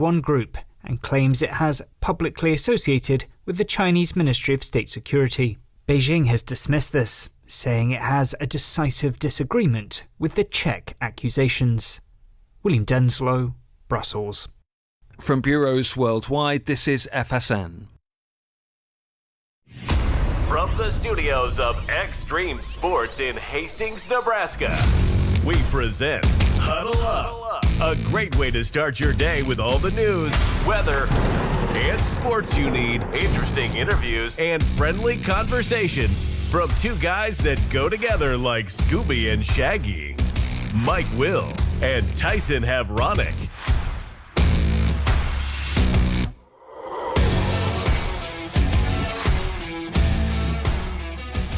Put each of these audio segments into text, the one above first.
one group and claims it has publicly associated with the Chinese Ministry of State Security. Beijing has dismissed this, saying it has a decisive disagreement with the Czech accusations. William Denslow, Brussels. From bureaus worldwide, this is FSN. From the studios of Extreme Sports in Hastings, Nebraska, we present Huddle Up, a great way to start your day with all the news, weather, and sports you need, interesting interviews, and friendly conversation from two guys that go together like Scooby and Shaggy. Mike Will and Tyson Havronic.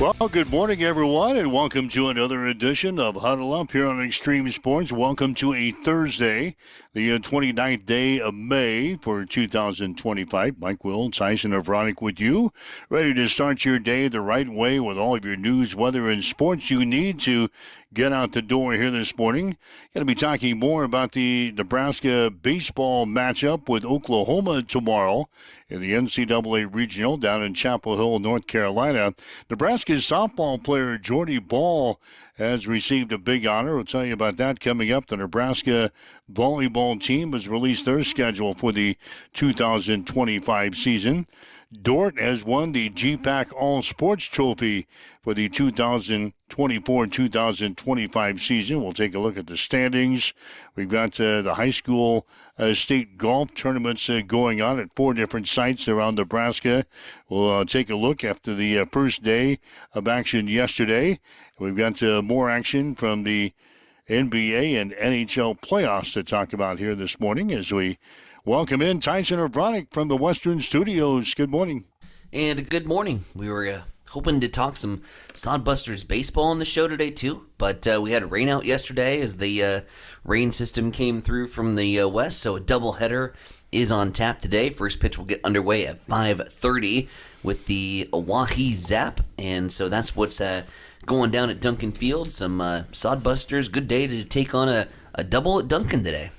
Well, good morning, everyone, and welcome to another edition of Huddle Up here on Extreme Sports. Welcome to a Thursday, the 29th day of May for 2025. Mike Will, Tyson Havronic with you, ready to start your day the right way with all of your news, weather, and sports you need to get out the door here this morning. Going to be talking more about the Nebraska baseball matchup with Oklahoma tomorrow in the NCAA Regional down in Chapel Hill, North Carolina. Nebraska's softball player Jordy Ball has received a big honor. We'll tell you about that coming up. The Nebraska volleyball team has released their schedule for the 2025 season. Dordt has won the GPAC All-Sports Trophy for the 2024-2025 season. We'll take a look at the standings. We've got the high school state golf tournaments going on at 4 different sites around Nebraska. We'll take a look after the first day of action yesterday. We've got more action from the NBA and NHL playoffs to talk about here this morning as we welcome in Tyson Havronic from the Western Studios. Good morning. And good morning. We were hoping to talk some Sodbusters baseball on the show today, too. But we had rain out yesterday as the rain system came through from the west. So a doubleheader is on tap today. First pitch will get underway at 5:30 with the Oahe Zap. And so that's what's going down at Duncan Field. Some Sodbusters. Good day to take on a double at Duncan today.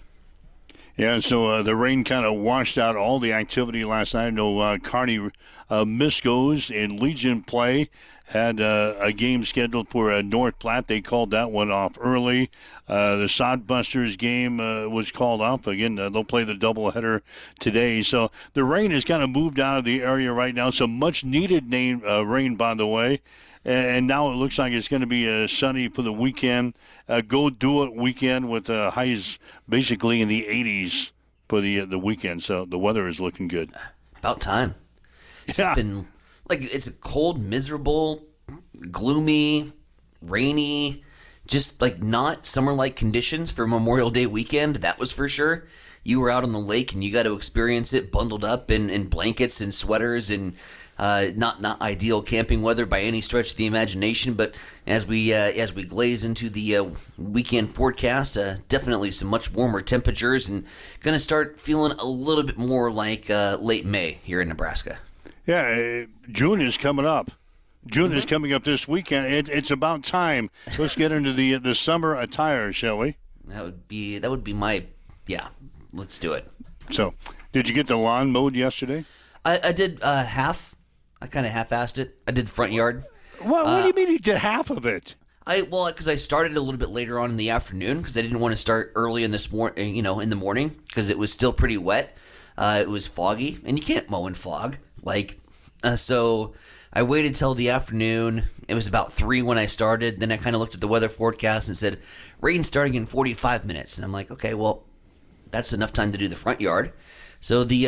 Yeah, so the rain kind of washed out all the activity last night. I know Kearney Miscos in Legion play had a game scheduled for North Platte. They called that one off early. The Sodbusters game was called off. Again, they'll play the doubleheader today. So the rain has kind of moved out of the area right now. Some much-needed rain, by the way. And now it looks like it's going to be sunny for the weekend. Go do it weekend with highs basically in the 80s for the weekend. So the weather is looking good. About time. It's just been it's cold, miserable, gloomy, rainy, just not summer-like conditions for Memorial Day weekend. That was for sure. You were out on the lake and you got to experience it bundled up in blankets and sweaters and not ideal camping weather by any stretch of the imagination. But as we glaze into the weekend forecast, definitely some much warmer temperatures and going to start feeling a little bit more like late May here in Nebraska. Yeah, June is coming up. June is coming up this weekend. It's about time. Let's get into the summer attire, shall we? That would be my Let's do it. So, did you get the lawn mowed yesterday? I did half. I kind of half-assed it. I did the front yard. What do you mean you did half of it? Because I started a little bit later on in the afternoon because I didn't want to start early in the morning because it was still pretty wet. It was foggy, and you can't mow in fog. So I waited till the afternoon. It was about 3 when I started. Then I kind of looked at the weather forecast and said, rain starting in 45 minutes. And I'm like, okay, well, that's enough time to do the front yard. So the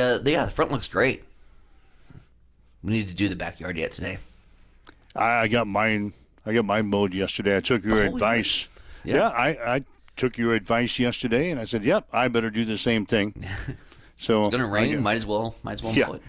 front looks great. We need to do the backyard yet today. I got mine mowed yesterday. I took your advice. Yeah, I took your advice yesterday, and I said, "Yep, I better do the same thing." So it's gonna rain. Might as well mow it.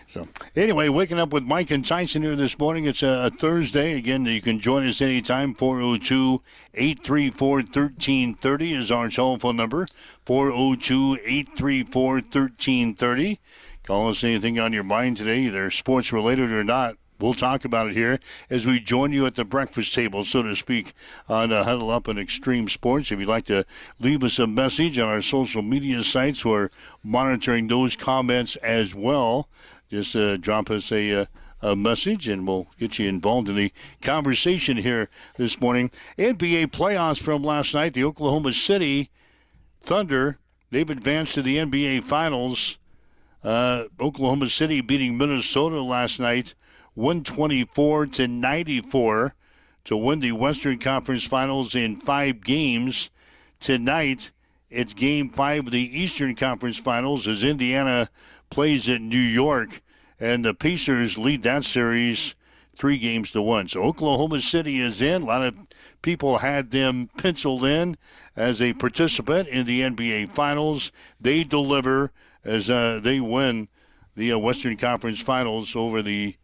So anyway, waking up with Mike and Tyson here this morning. It's a Thursday. Again, you can join us anytime. 402-834-1330 is our telephone number. 402-834-1330. Call us anything on your mind today, either sports related or not. we'll talk about it here as we join you at the breakfast table, so to speak, on Huddle Up and Extreme Sports. If you'd like to leave us a message on our social media sites, we're monitoring those comments as well. Just drop us a message, and we'll get you involved in the conversation here this morning. NBA playoffs from last night. The Oklahoma City Thunder, they've advanced to the NBA Finals. Oklahoma City beating Minnesota last night, 124-94, to win the Western Conference Finals in 5 games. Tonight, it's Game 5 of the Eastern Conference Finals as Indiana plays at New York, and the Pacers lead that series 3-1. So Oklahoma City is in. A lot of people had them penciled in as a participant in the NBA Finals. They deliver as they win the Western Conference Finals over the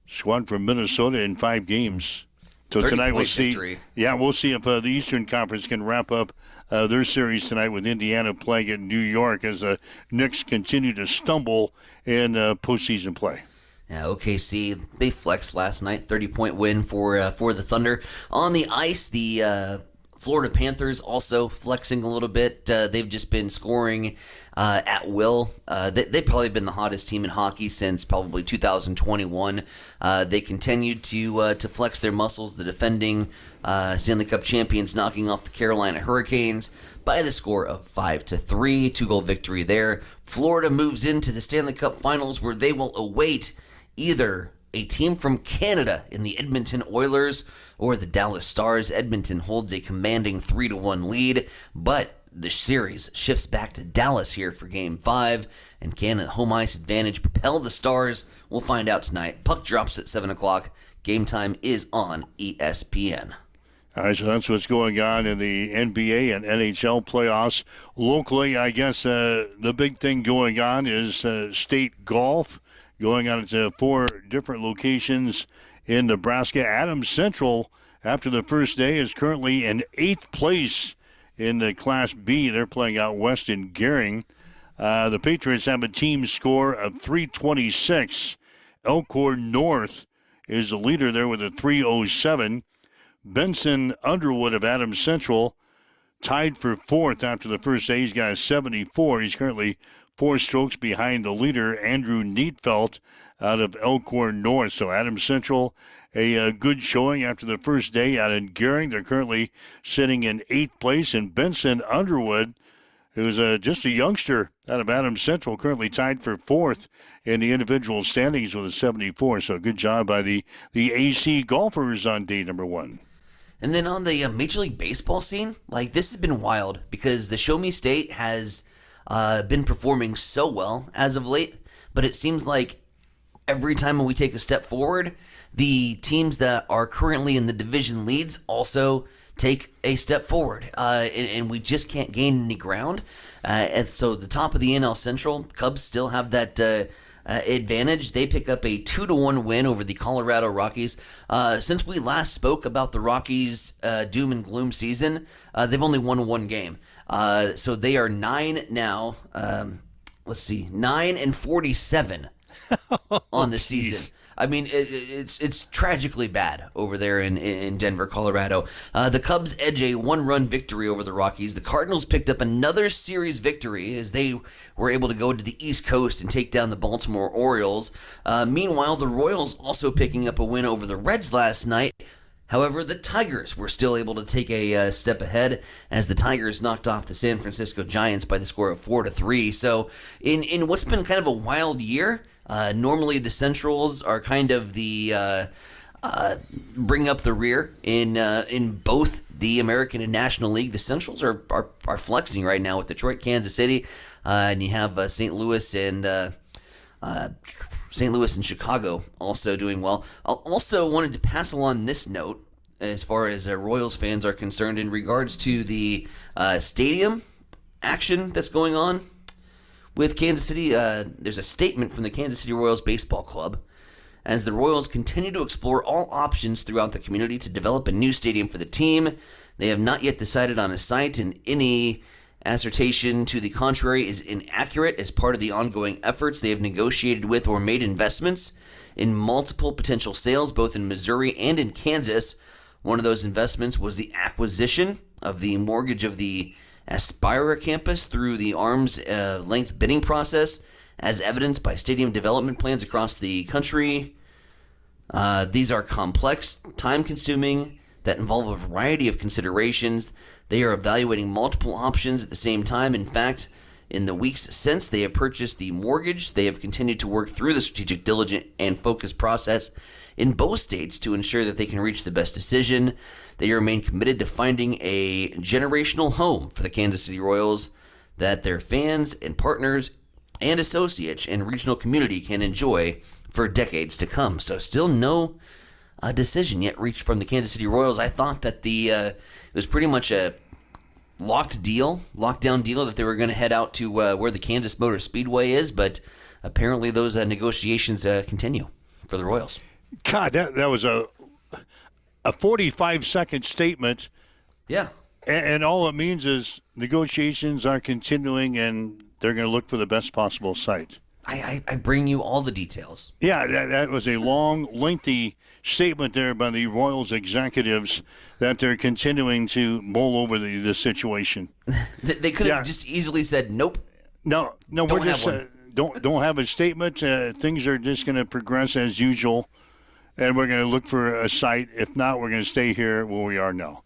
squad from Minnesota in 5 games. So tonight we'll see. Victory. Yeah, we'll see if the Eastern Conference can wrap up their series tonight with Indiana playing at New York as the Knicks continue to stumble in postseason play. Yeah, OKC, they flexed last night, 30-point win for the Thunder. On the ice, the Florida Panthers also flexing a little bit. They've just been scoring at will. They've probably been the hottest team in hockey since probably 2021. They continued to flex their muscles. The defending Stanley Cup champions knocking off the Carolina Hurricanes by the score of 5-3. 2-goal victory there. Florida moves into the Stanley Cup Finals where they will await either a team from Canada in the Edmonton Oilers or the Dallas Stars. Edmonton holds a commanding 3-1 lead, but the series shifts back to Dallas here for Game 5, and can the home ice advantage propel the Stars? We'll find out tonight. Puck drops at 7 o'clock. Game time is on ESPN. All right, so that's what's going on in the NBA and NHL playoffs. Locally, I guess the big thing going on is state golf. Going on to 4 different locations in Nebraska. Adams Central, after the first day, is currently in 8th place in the Class B. They're playing out west in Gering. The Patriots have a team score of 326. Elkhorn North is the leader there with a 307. Benson Underwood of Adams Central tied for 4th after the first day. He's got a 74. He's currently 4 strokes behind the leader, Andrew Neatfelt, out of Elkhorn North. So Adams Central, a good showing after the first day out in Gering. They're currently sitting in 8th place. And Benson Underwood, who's just a youngster out of Adams Central, currently tied for 4th in the individual standings with a 74. So good job by the AC golfers on day number 1. And then on the Major League Baseball scene, this has been wild because the Show Me State has been performing so well as of late, but it seems like every time we take a step forward, the teams that are currently in the division leads also take a step forward, and we just can't gain any ground. And so the top of the NL Central, Cubs still have that advantage. They pick up a 2-1 win over the Colorado Rockies. Since we last spoke about the Rockies' doom and gloom season, they've only won 1 game. So they are 9 now. 9-47 on the season. I mean, it's tragically bad over there in Denver, Colorado. The Cubs edge a 1-run victory over the Rockies. The Cardinals picked up another series victory as they were able to go to the East Coast and take down the Baltimore Orioles. Meanwhile, the Royals also picking up a win over the Reds last night. However, the Tigers were still able to take a step ahead as the Tigers knocked off the San Francisco Giants by the score of 4-3. So in what's been kind of a wild year, normally the Centrals are kind of the bring up the rear in both the American and National League. The Centrals are flexing right now with Detroit, Kansas City, and you have St. Louis and Chicago also doing well. I also wanted to pass along this note as far as Royals fans are concerned in regards to the stadium action that's going on with Kansas City. There's a statement from the Kansas City Royals Baseball Club as the Royals continue to explore all options throughout the community to develop a new stadium for the team. They have not yet decided on a site, and any Assertion to the contrary is inaccurate. As part of the ongoing efforts, they have negotiated with or made investments in multiple potential sales, both in Missouri and in Kansas. One of those investments was the acquisition of the mortgage of the Aspira campus through the arm's length bidding process, as evidenced by stadium development plans across the country. These are complex, time-consuming, that involve a variety of considerations. They are evaluating multiple options at the same time. In fact, in the weeks since they have purchased the mortgage, they have continued to work through the strategic, diligent, and focused process in both states to ensure that they can reach the best decision. They remain committed to finding a generational home for the Kansas City Royals that their fans and partners and associates and regional community can enjoy for decades to come. So still no decision yet reached from the Kansas City Royals. I thought that it was pretty much a lockdown deal that they were going to head out to where the Kansas Motor Speedway is, but apparently those negotiations continue for the Royals. God, that was a 45-second statement. Yeah. And all it means is negotiations are continuing and they're going to look for the best possible site. I bring you all the details. Yeah, that was a long, lengthy statement there by the Royals executives that they're continuing to mull over the situation. They could have just easily said, nope. No, we're just don't have a statement. Things are just going to progress as usual, and we're going to look for a site. If not, we're going to stay here where we are now.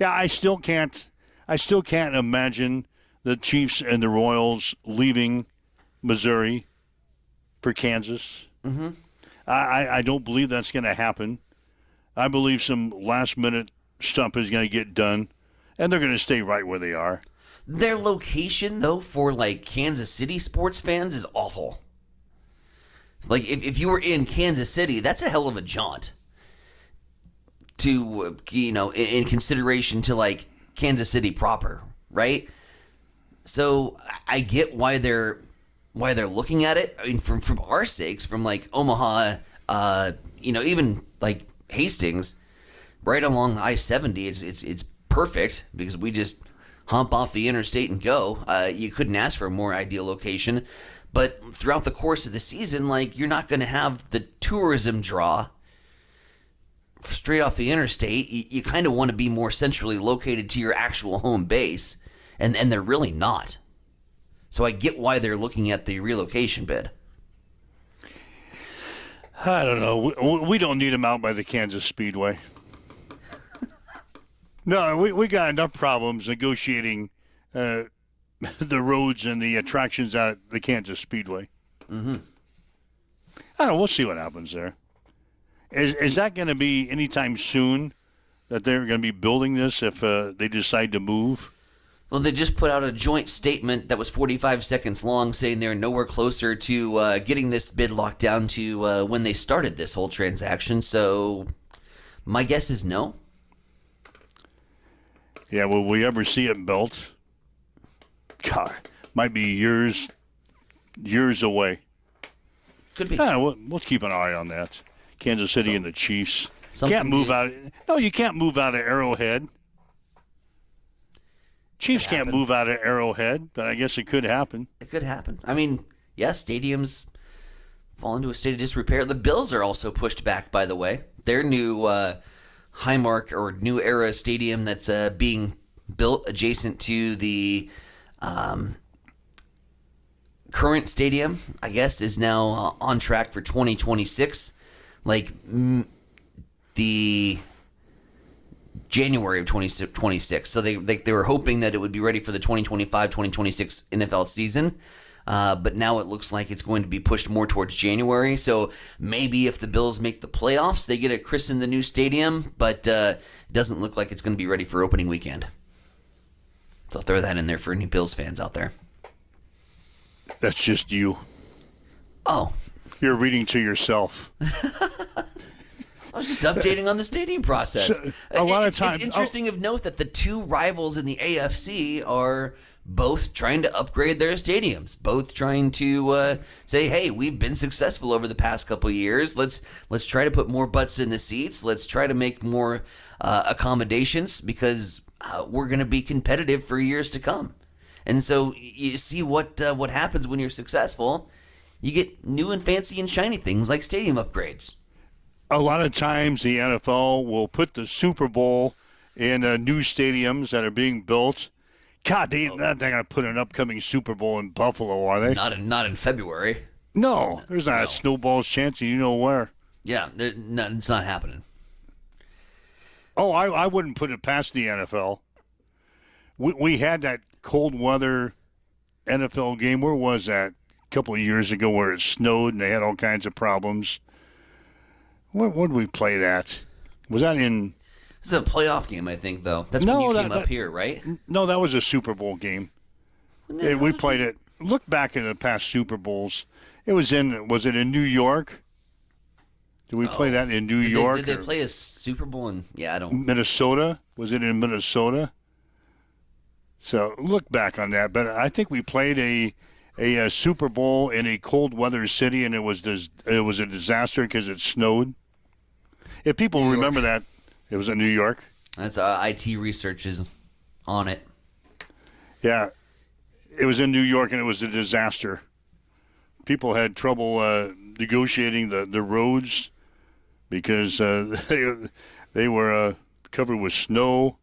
Yeah, I still can't imagine the Chiefs and the Royals leaving Missouri for Kansas. Mm-hmm. I don't believe that's going to happen. I believe some last-minute stuff is going to get done, and they're going to stay right where they are. Their location, though, for, Kansas City sports fans is awful. If you were in Kansas City, that's a hell of a jaunt to, in consideration to, Kansas City proper, right? So I get why they're looking at it. I mean, from our sakes, from Omaha, even Hastings, right along I-70, it's perfect because we just hump off the interstate and go. You couldn't ask for a more ideal location. But throughout the course of the season, you're not going to have the tourism draw straight off the interstate. You kind of want to be more centrally located to your actual home base, and they're really not. So I get why they're looking at the relocation bid. I don't know. We don't need them out by the Kansas Speedway. No, we got enough problems negotiating the roads and the attractions at the Kansas Speedway. Mm-hmm. I don't know. We'll see what happens there. Is that going to be anytime soon that they're going to be building this if they decide to move? Well, they just put out a joint statement that was 45 seconds long saying they're nowhere closer to getting this bid locked down to when they started this whole transaction. So my guess is no. Yeah, will we ever see it built? God, might be years away. Could be. Yeah, we'll keep an eye on that. Kansas City and the Chiefs. Can't move out. No, you can't move out of Arrowhead. Chiefs can't move out of Arrowhead, but I guess it could happen. It could happen. I mean, stadiums fall into a state of disrepair. The Bills are also pushed back, by the way. Their new Highmark or New Era stadium that's being built adjacent to the current stadium, I guess, is now on track for 2026. The January of 2026. So they were hoping that it would be ready for the 2025-2026 NFL season. But now it looks like it's going to be pushed more towards January. So maybe if the Bills make the playoffs, they get to christen the new stadium. But it doesn't look like it's going to be ready for opening weekend. So I'll throw that in there for any Bills fans out there. That's just you. Oh. You're reading to yourself. I was just updating on the stadium process. So, a lot of times, it's interesting of note that the two rivals in the AFC are both trying to upgrade their stadiums, both trying to say, "Hey, we've been successful over the past couple of years. Let's try to put more butts in the seats. Let's try to make more accommodations." Because we're going to be competitive for years to come. And so you see what happens when you're successful. You get new and fancy and shiny things like stadium upgrades. A lot of times the NFL will put the Super Bowl in new stadiums that are being built. God, they're not going to put an upcoming Super Bowl in Buffalo, are they? Not in February. No, there's not a snowball's chance, you know where. Yeah, it's not happening. Oh, I wouldn't put it past the NFL. We had that cold weather NFL game. Where was that? A couple of years ago where it snowed and they had all kinds of problems. Where did we play that? Was that in... It's a playoff game, I think, though. That's when you came up here, right? No, that was a Super Bowl game. We played it. Look back at the past Super Bowls. Was it in New York? Did we play that in New York? Did they play a Super Bowl in, I don't... Minnesota? Was it in Minnesota? So look back on that. But I think we played a Super Bowl in a cold weather city, and it was a disaster because it snowed. If people remember that, it was in New York. That's IT research is on it. Yeah, it was in New York, and it was a disaster. People had trouble negotiating the roads because they were covered with snow.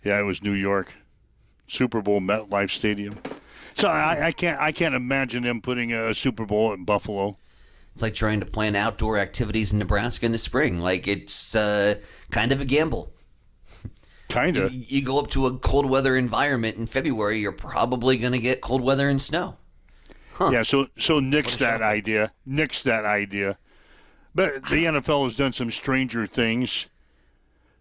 Yeah, it was New York, Super Bowl, MetLife Stadium. So I can't imagine them putting a Super Bowl in Buffalo. It's like trying to plan outdoor activities in Nebraska in the spring. Like, it's kind of a gamble. Kind of. You go up to a cold weather environment in February, you're probably going to get cold weather and snow. Huh. Yeah, so nix that idea. Nix that idea. But the NFL has done some stranger things.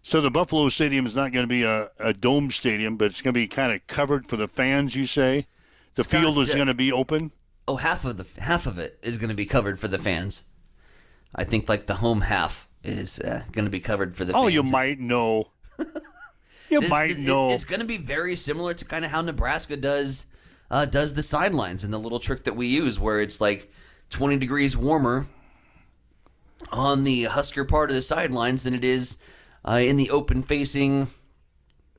So the Buffalo Stadium is not going to be a dome stadium, but it's going to be kind of covered for the fans, you say? The field is going to be open? Oh, half of it is going to be covered for the fans. I think like the home half is going to be covered for the fans. Oh, you might know. It's going to be very similar to kind of how Nebraska does the sidelines and the little trick that we use where it's like 20 degrees warmer on the Husker part of the sidelines than it is in the open facing.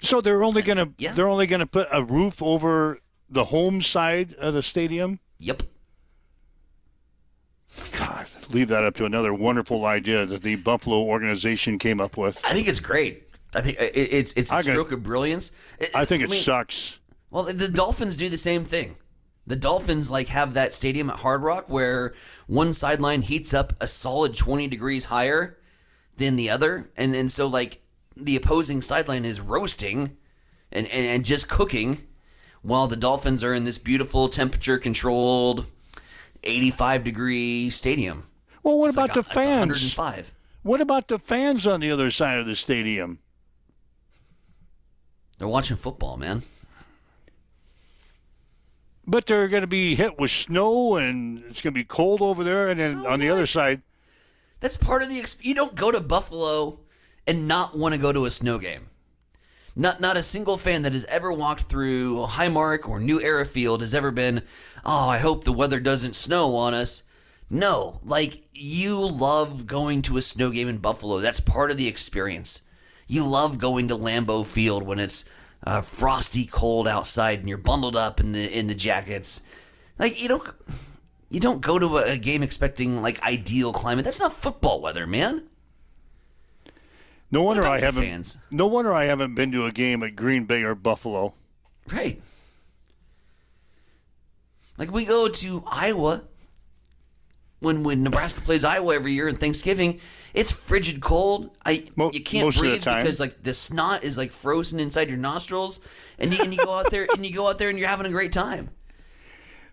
So they're only going to put a roof over the home side of the stadium? Yep. God, leave that up to another wonderful idea that the Buffalo organization came up with. I think it's great. I think it's a stroke of brilliance. I think it sucks. Well, the Dolphins do the same thing. The Dolphins have that stadium at Hard Rock where one sideline heats up a solid 20 degrees higher than the other, and so the opposing sideline is roasting and just cooking, while the Dolphins are in this beautiful temperature controlled 85-degree stadium. Well, what about the fans? 105. What about the fans on the other side of the stadium? They're watching football, man. But they're going to be hit with snow, and it's going to be cold over there, and then on the other side. That's part of the you don't go to Buffalo and not want to go to a snow game. Not a single fan that has ever walked through Highmark or New Era Field has ever been, oh, I hope the weather doesn't snow on us. No, you love going to a snow game in Buffalo. That's part of the experience. You love going to Lambeau Field when it's frosty cold outside and you're bundled up in the jackets. You don't go to a game expecting ideal climate. That's not football weather, man. No wonder I haven't been to a game at Green Bay or Buffalo. Right. We go to Iowa when Nebraska plays Iowa every year in Thanksgiving. It's frigid cold. You can't breathe because the snot is frozen inside your nostrils, and you go out there and you're having a great time.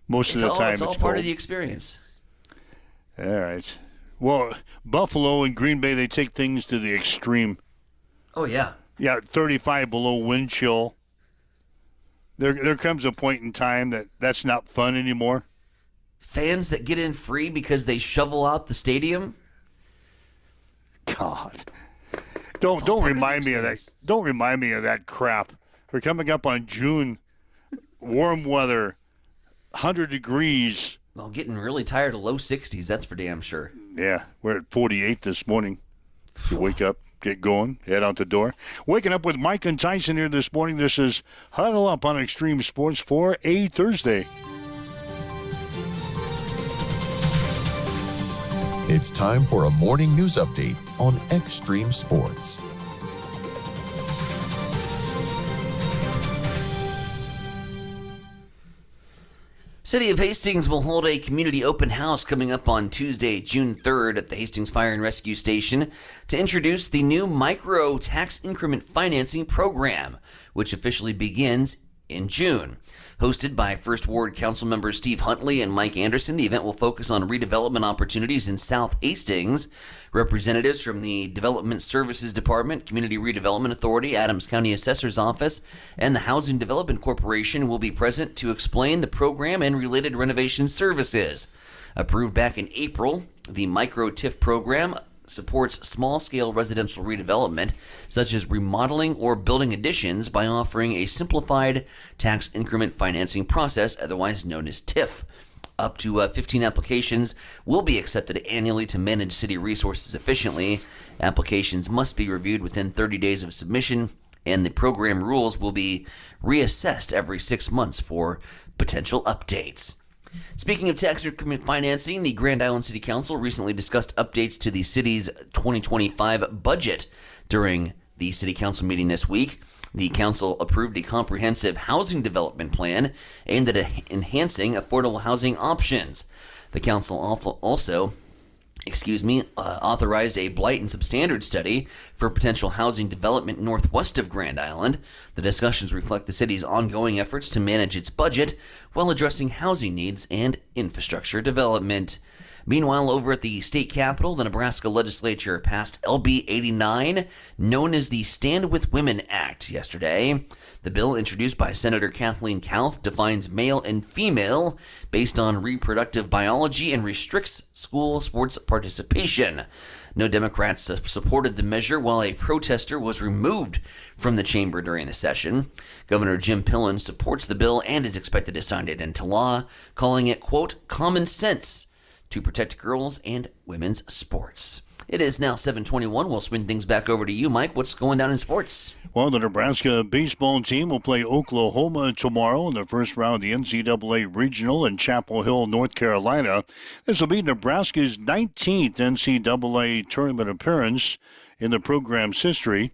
Most of the time, it's all part of the experience. All right. Well, Buffalo and Green Bay, they take things to the extreme. Oh, yeah. Yeah, 35 below wind chill. There comes a point in time that's not fun anymore. Fans that get in free because they shovel out the stadium. God. Don't remind me of that. Don't remind me of that crap. We're coming up on June. Warm weather. 100 degrees. Well, getting really tired of low 60s, that's for damn sure. Yeah, we're at 48 this morning. You wake up, get going, head out the door. Waking up with Mike and Tyson here this morning. This is Huddle Up on Extreme Sports for a Thursday. It's time for a morning news update on Extreme Sports. City of Hastings will hold a community open house coming up on Tuesday, June 3rd at the Hastings Fire and Rescue Station to introduce the new micro tax increment financing program, which officially begins in June. Hosted by First Ward Council members Steve Huntley and Mike Anderson, the event will focus on redevelopment opportunities in South Hastings. Representatives from the Development Services Department, Community Redevelopment Authority, Adams County Assessor's Office, and the Housing Development Corporation will be present to explain the program and related renovation services. Approved back in April, the Micro TIF program supports small-scale residential redevelopment, such as remodeling or building additions, by offering a simplified tax increment financing process, otherwise known as TIF. Up to 15 applications will be accepted annually to manage city resources efficiently. Applications must be reviewed within 30 days of submission, and the program rules will be reassessed every 6 months for potential updates. Speaking of tax increment financing, the Grand Island City Council recently discussed updates to the city's 2025 budget during the City Council meeting this week. The council approved a comprehensive housing development plan aimed at enhancing affordable housing options. The council also authorized a blight and substandard study for potential housing development northwest of Grand Island. The discussions reflect the city's ongoing efforts to manage its budget while addressing housing needs and infrastructure development. Meanwhile, over at the state capitol, the Nebraska legislature passed LB 89, known as the Stand With Women Act, yesterday. The bill, introduced by Senator Kathleen Kauth, defines male and female based on reproductive biology and restricts school sports participation. No Democrats supported the measure, while a protester was removed from the chamber during the session. Governor Jim Pillen supports the bill and is expected to sign it into law, calling it, quote, common sense to protect girls and women's sports. It is now 7:21. We'll swing things back over to you, Mike. What's going down in sports? Well, the Nebraska baseball team will play Oklahoma tomorrow in the first round of the NCAA Regional in Chapel Hill, North Carolina. This will be Nebraska's 19th NCAA tournament appearance in the program's history,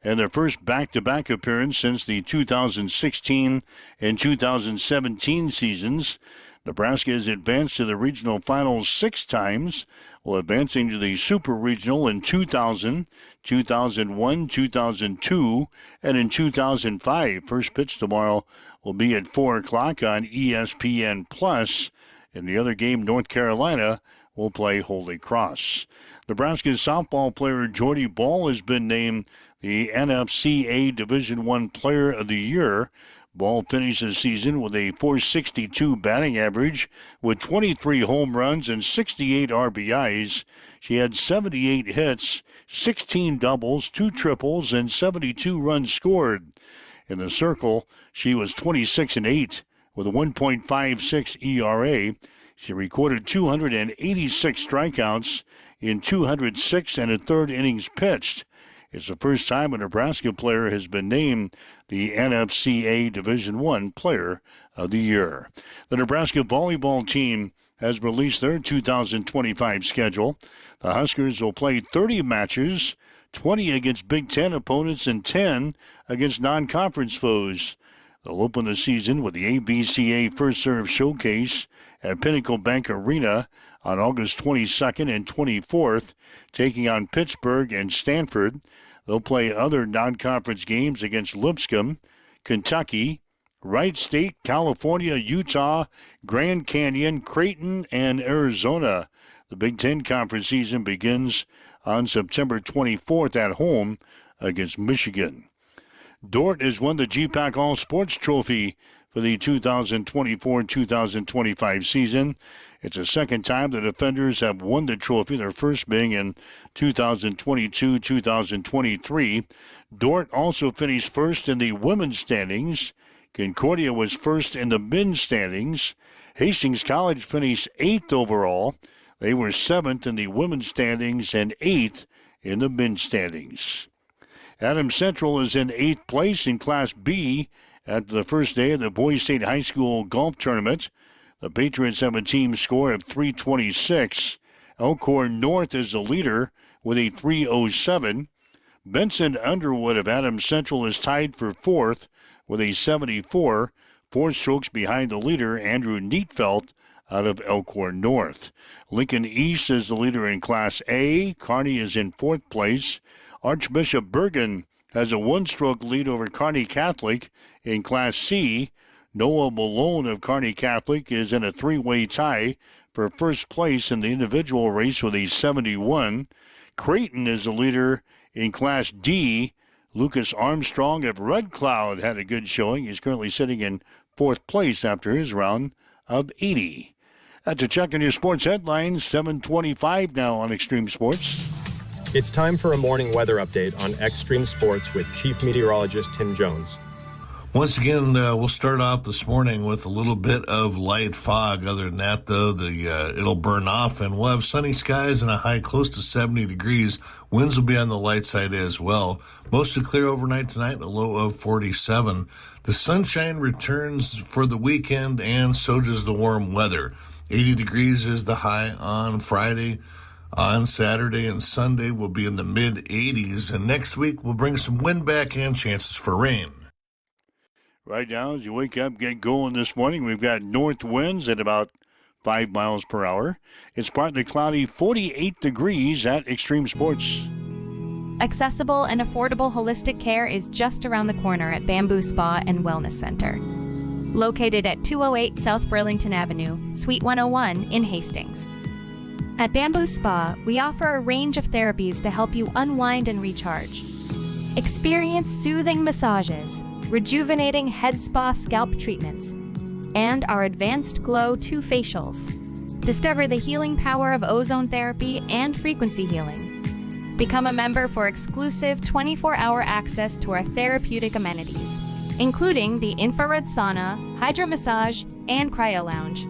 and their first back-to-back appearance since the 2016 and 2017 seasons. Nebraska has advanced to the regional finals 6 times, while advancing to the Super Regional in 2000, 2001, 2002, and in 2005. First pitch tomorrow will be at 4 o'clock on ESPN+. In the other game, North Carolina will play Holy Cross. Nebraska's softball player Jordy Ball has been named the NFCA Division I Player of the Year. Ball finished the season with a .462 batting average with 23 home runs and 68 RBIs. She had 78 hits, 16 doubles, 2 triples, and 72 runs scored. In the circle, she was 26-8 with a 1.56 ERA. She recorded 286 strikeouts in 206 and a third innings pitched. It's the first time a Nebraska player has been named the NFCA Division I Player of the Year. The Nebraska volleyball team has released their 2025 schedule. The Huskers will play 30 matches, 20 against Big Ten opponents and 10 against non-conference foes. They'll open the season with the ABCA First Serve Showcase at Pinnacle Bank Arena on August 22nd and 24th, taking on Pittsburgh and Stanford. They'll play other non-conference games against Lipscomb, Kentucky, Wright State, California, Utah, Grand Canyon, Creighton, and Arizona. The Big Ten Conference season begins on September 24th at home against Michigan. Dordt has won the GPAC All Sports Trophy for the 2024-2025 season. It's the second time the Defenders have won the trophy, their first being in 2022-2023. Dordt also finished first in the women's standings. Concordia was first in the men's standings. Hastings College finished 8th overall. They were 7th in the women's standings and 8th in the men's standings. Adams Central is in 8th place in Class B after the first day of the Boys State High School Golf Tournament. The Patriots have a team score of 326. Elkhorn North is the leader with a 307. Benson Underwood of Adams Central is tied for 4th with a 74, 4 strokes behind the leader, Andrew Neatfelt, out of Elkhorn North. Lincoln East is the leader in Class A. Kearney is in 4th place. Archbishop Bergen has a 1-stroke lead over Kearney Catholic in Class C. Noah Malone of Kearney Catholic is in a 3-way tie for first place in the individual race with a 71. Creighton is the leader in Class D. Lucas Armstrong of Red Cloud had a good showing. He's currently sitting in 4th place after his round of 80. That's a check on your sports headlines. 7:25 now on Extreme Sports. It's time for a morning weather update on Extreme Sports with Chief Meteorologist Tim Jones. Once again, we'll start off this morning with a little bit of light fog. Other than that, though, it'll burn off, and we'll have sunny skies and a high close to 70 degrees. Winds will be on the light side as well. Mostly clear overnight tonight, a low of 47. The sunshine returns for the weekend, and so does the warm weather. 80 degrees is the high on Friday. On Saturday and Sunday, we'll be in the mid-80s, and next week we'll bring some wind back and chances for rain. Right now, as you wake up, get going this morning, we've got north winds at about 5 miles per hour. It's partly cloudy, 48 degrees at Extreme Sports. Accessible and affordable holistic care is just around the corner at Bamboo Spa and Wellness Center. Located at 208 South Burlington Avenue, Suite 101 in Hastings. At Bamboo Spa, we offer a range of therapies to help you unwind and recharge. Experience soothing massages, rejuvenating head spa scalp treatments, and our Advanced Glow 2 facials. Discover the healing power of ozone therapy and frequency healing. Become a member for exclusive 24-hour access to our therapeutic amenities, including the infrared sauna, hydro massage, and cryo lounge.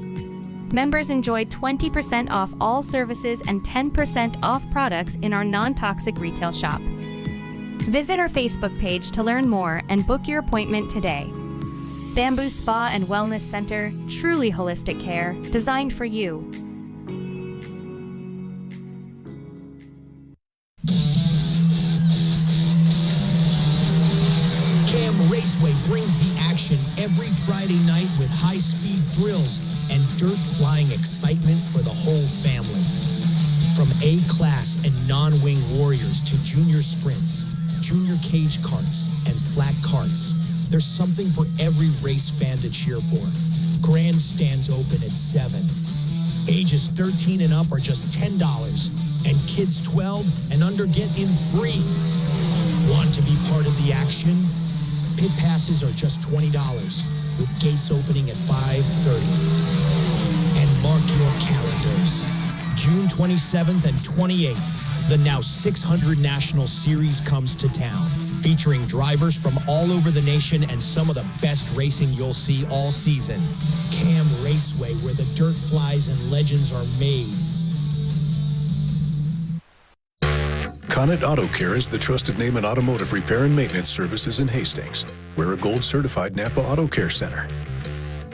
Members enjoy 20% off all services and 10% off products in our non-toxic retail shop. Visit our Facebook page to learn more and book your appointment today. Bamboo Spa and Wellness Center, truly holistic care, designed for you. Cam Raceway brings the action every Friday night with high-speed thrills and dirt-flying excitement for the whole family. From A-class and non-wing warriors to junior sprints, junior cage karts, and flat karts, there's something for every race fan to cheer for. Grandstands open at 7. Ages 13 and up are just $10, and kids 12 and under get in free. Want to be part of the action? Pit passes are just $20, with gates opening at 5:30. And mark your calendars. June 27th and 28th, the now 600 National Series comes to town, featuring drivers from all over the nation and some of the best racing you'll see all season. Cam Raceway, where the dirt flies and legends are made. Connet Auto Care is the trusted name in automotive repair and maintenance services in Hastings. We're a gold-certified Napa Auto Care Center.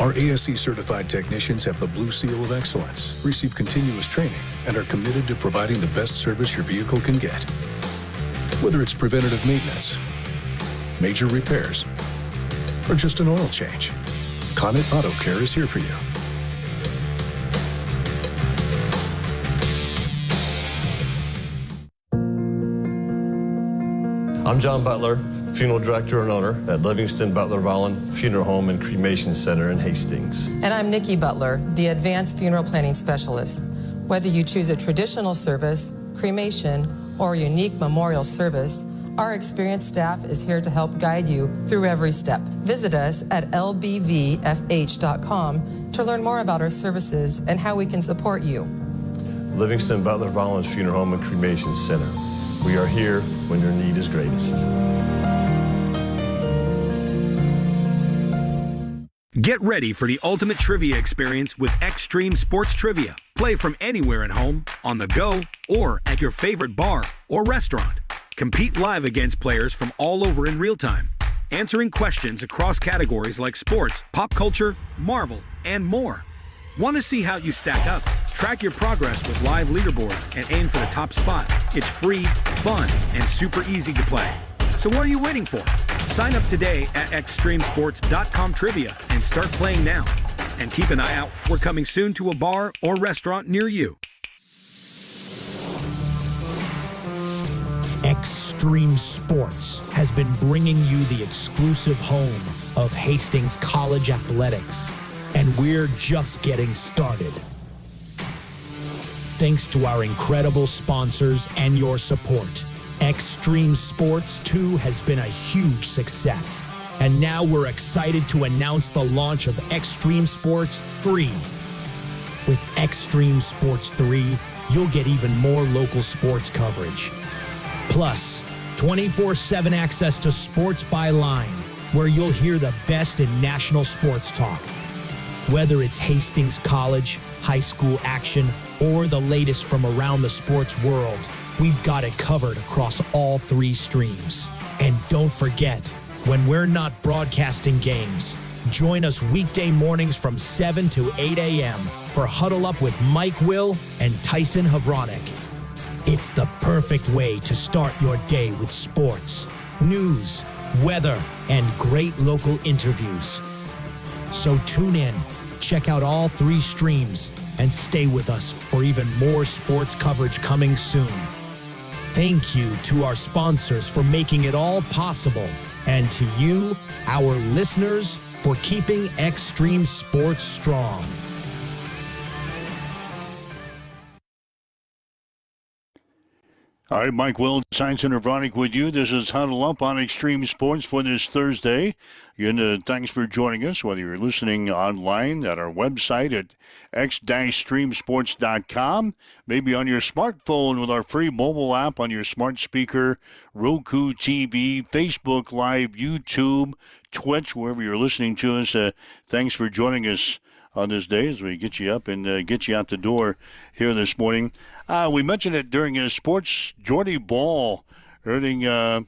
Our ASE-certified technicians have the Blue Seal of Excellence, receive continuous training, and are committed to providing the best service your vehicle can get. Whether it's preventative maintenance, major repairs, or just an oil change, Connet Auto Care is here for you. I'm John Butler, funeral director and owner at Livingston Butler Volland Funeral Home and Cremation Center in Hastings. And I'm Nikki Butler, the advanced funeral planning specialist. Whether you choose a traditional service, cremation, or a unique memorial service, our experienced staff is here to help guide you through every step. Visit us at lbvfh.com to learn more about our services and how we can support you. Livingston Butler Volland Funeral Home and Cremation Center. We are here when your need is greatest. Get ready for the ultimate trivia experience with Extreme Sports Trivia. Play from anywhere at home, on the go, or at your favorite bar or restaurant. Compete live against players from all over in real time, answering questions across categories like sports, pop culture, Marvel, and more. Want to see how you stack up? Track your progress with live leaderboards and aim for the top spot. It's free, fun, and super easy to play. So what are you waiting for? Sign up today at extremesports.com trivia and start playing now. And keep an eye out. We're coming soon to a bar or restaurant near you. Extreme Sports has been bringing you the exclusive home of Hastings College Athletics, and we're just getting started. Thanks to our incredible sponsors and your support, Extreme Sports 2 has been a huge success. And now we're excited to announce the launch of Extreme Sports 3. With Extreme Sports 3, you'll get even more local sports coverage. Plus, 24/7 access to Sports by Line, where you'll hear the best in national sports talk. Whether it's Hastings College, high school action, or the latest from around the sports world, we've got it covered across all 3 streams. And don't forget, when we're not broadcasting games, join us weekday mornings from 7 to 8 a.m. for Huddle Up with Mike Will and Tyson Havronik. It's the perfect way to start your day with sports, news, weather, and great local interviews. So tune in, check out all 3 streams, and stay with us for even more sports coverage coming soon. Thank you to our sponsors for making it all possible, and to you, our listeners, for keeping Extreme Sports strong. All right, Mike Will, Science and Ironic with you. This is Huddle Up on Extreme Sports for this Thursday. And thanks for joining us, whether you're listening online at our website at x-streamsports.com, maybe on your smartphone with our free mobile app on your smart speaker, Roku TV, Facebook Live, YouTube, Twitch, wherever you're listening to us. Thanks for joining us on this day as we get you up and get you out the door here this morning. We mentioned it during sports. Jordy Ball earning a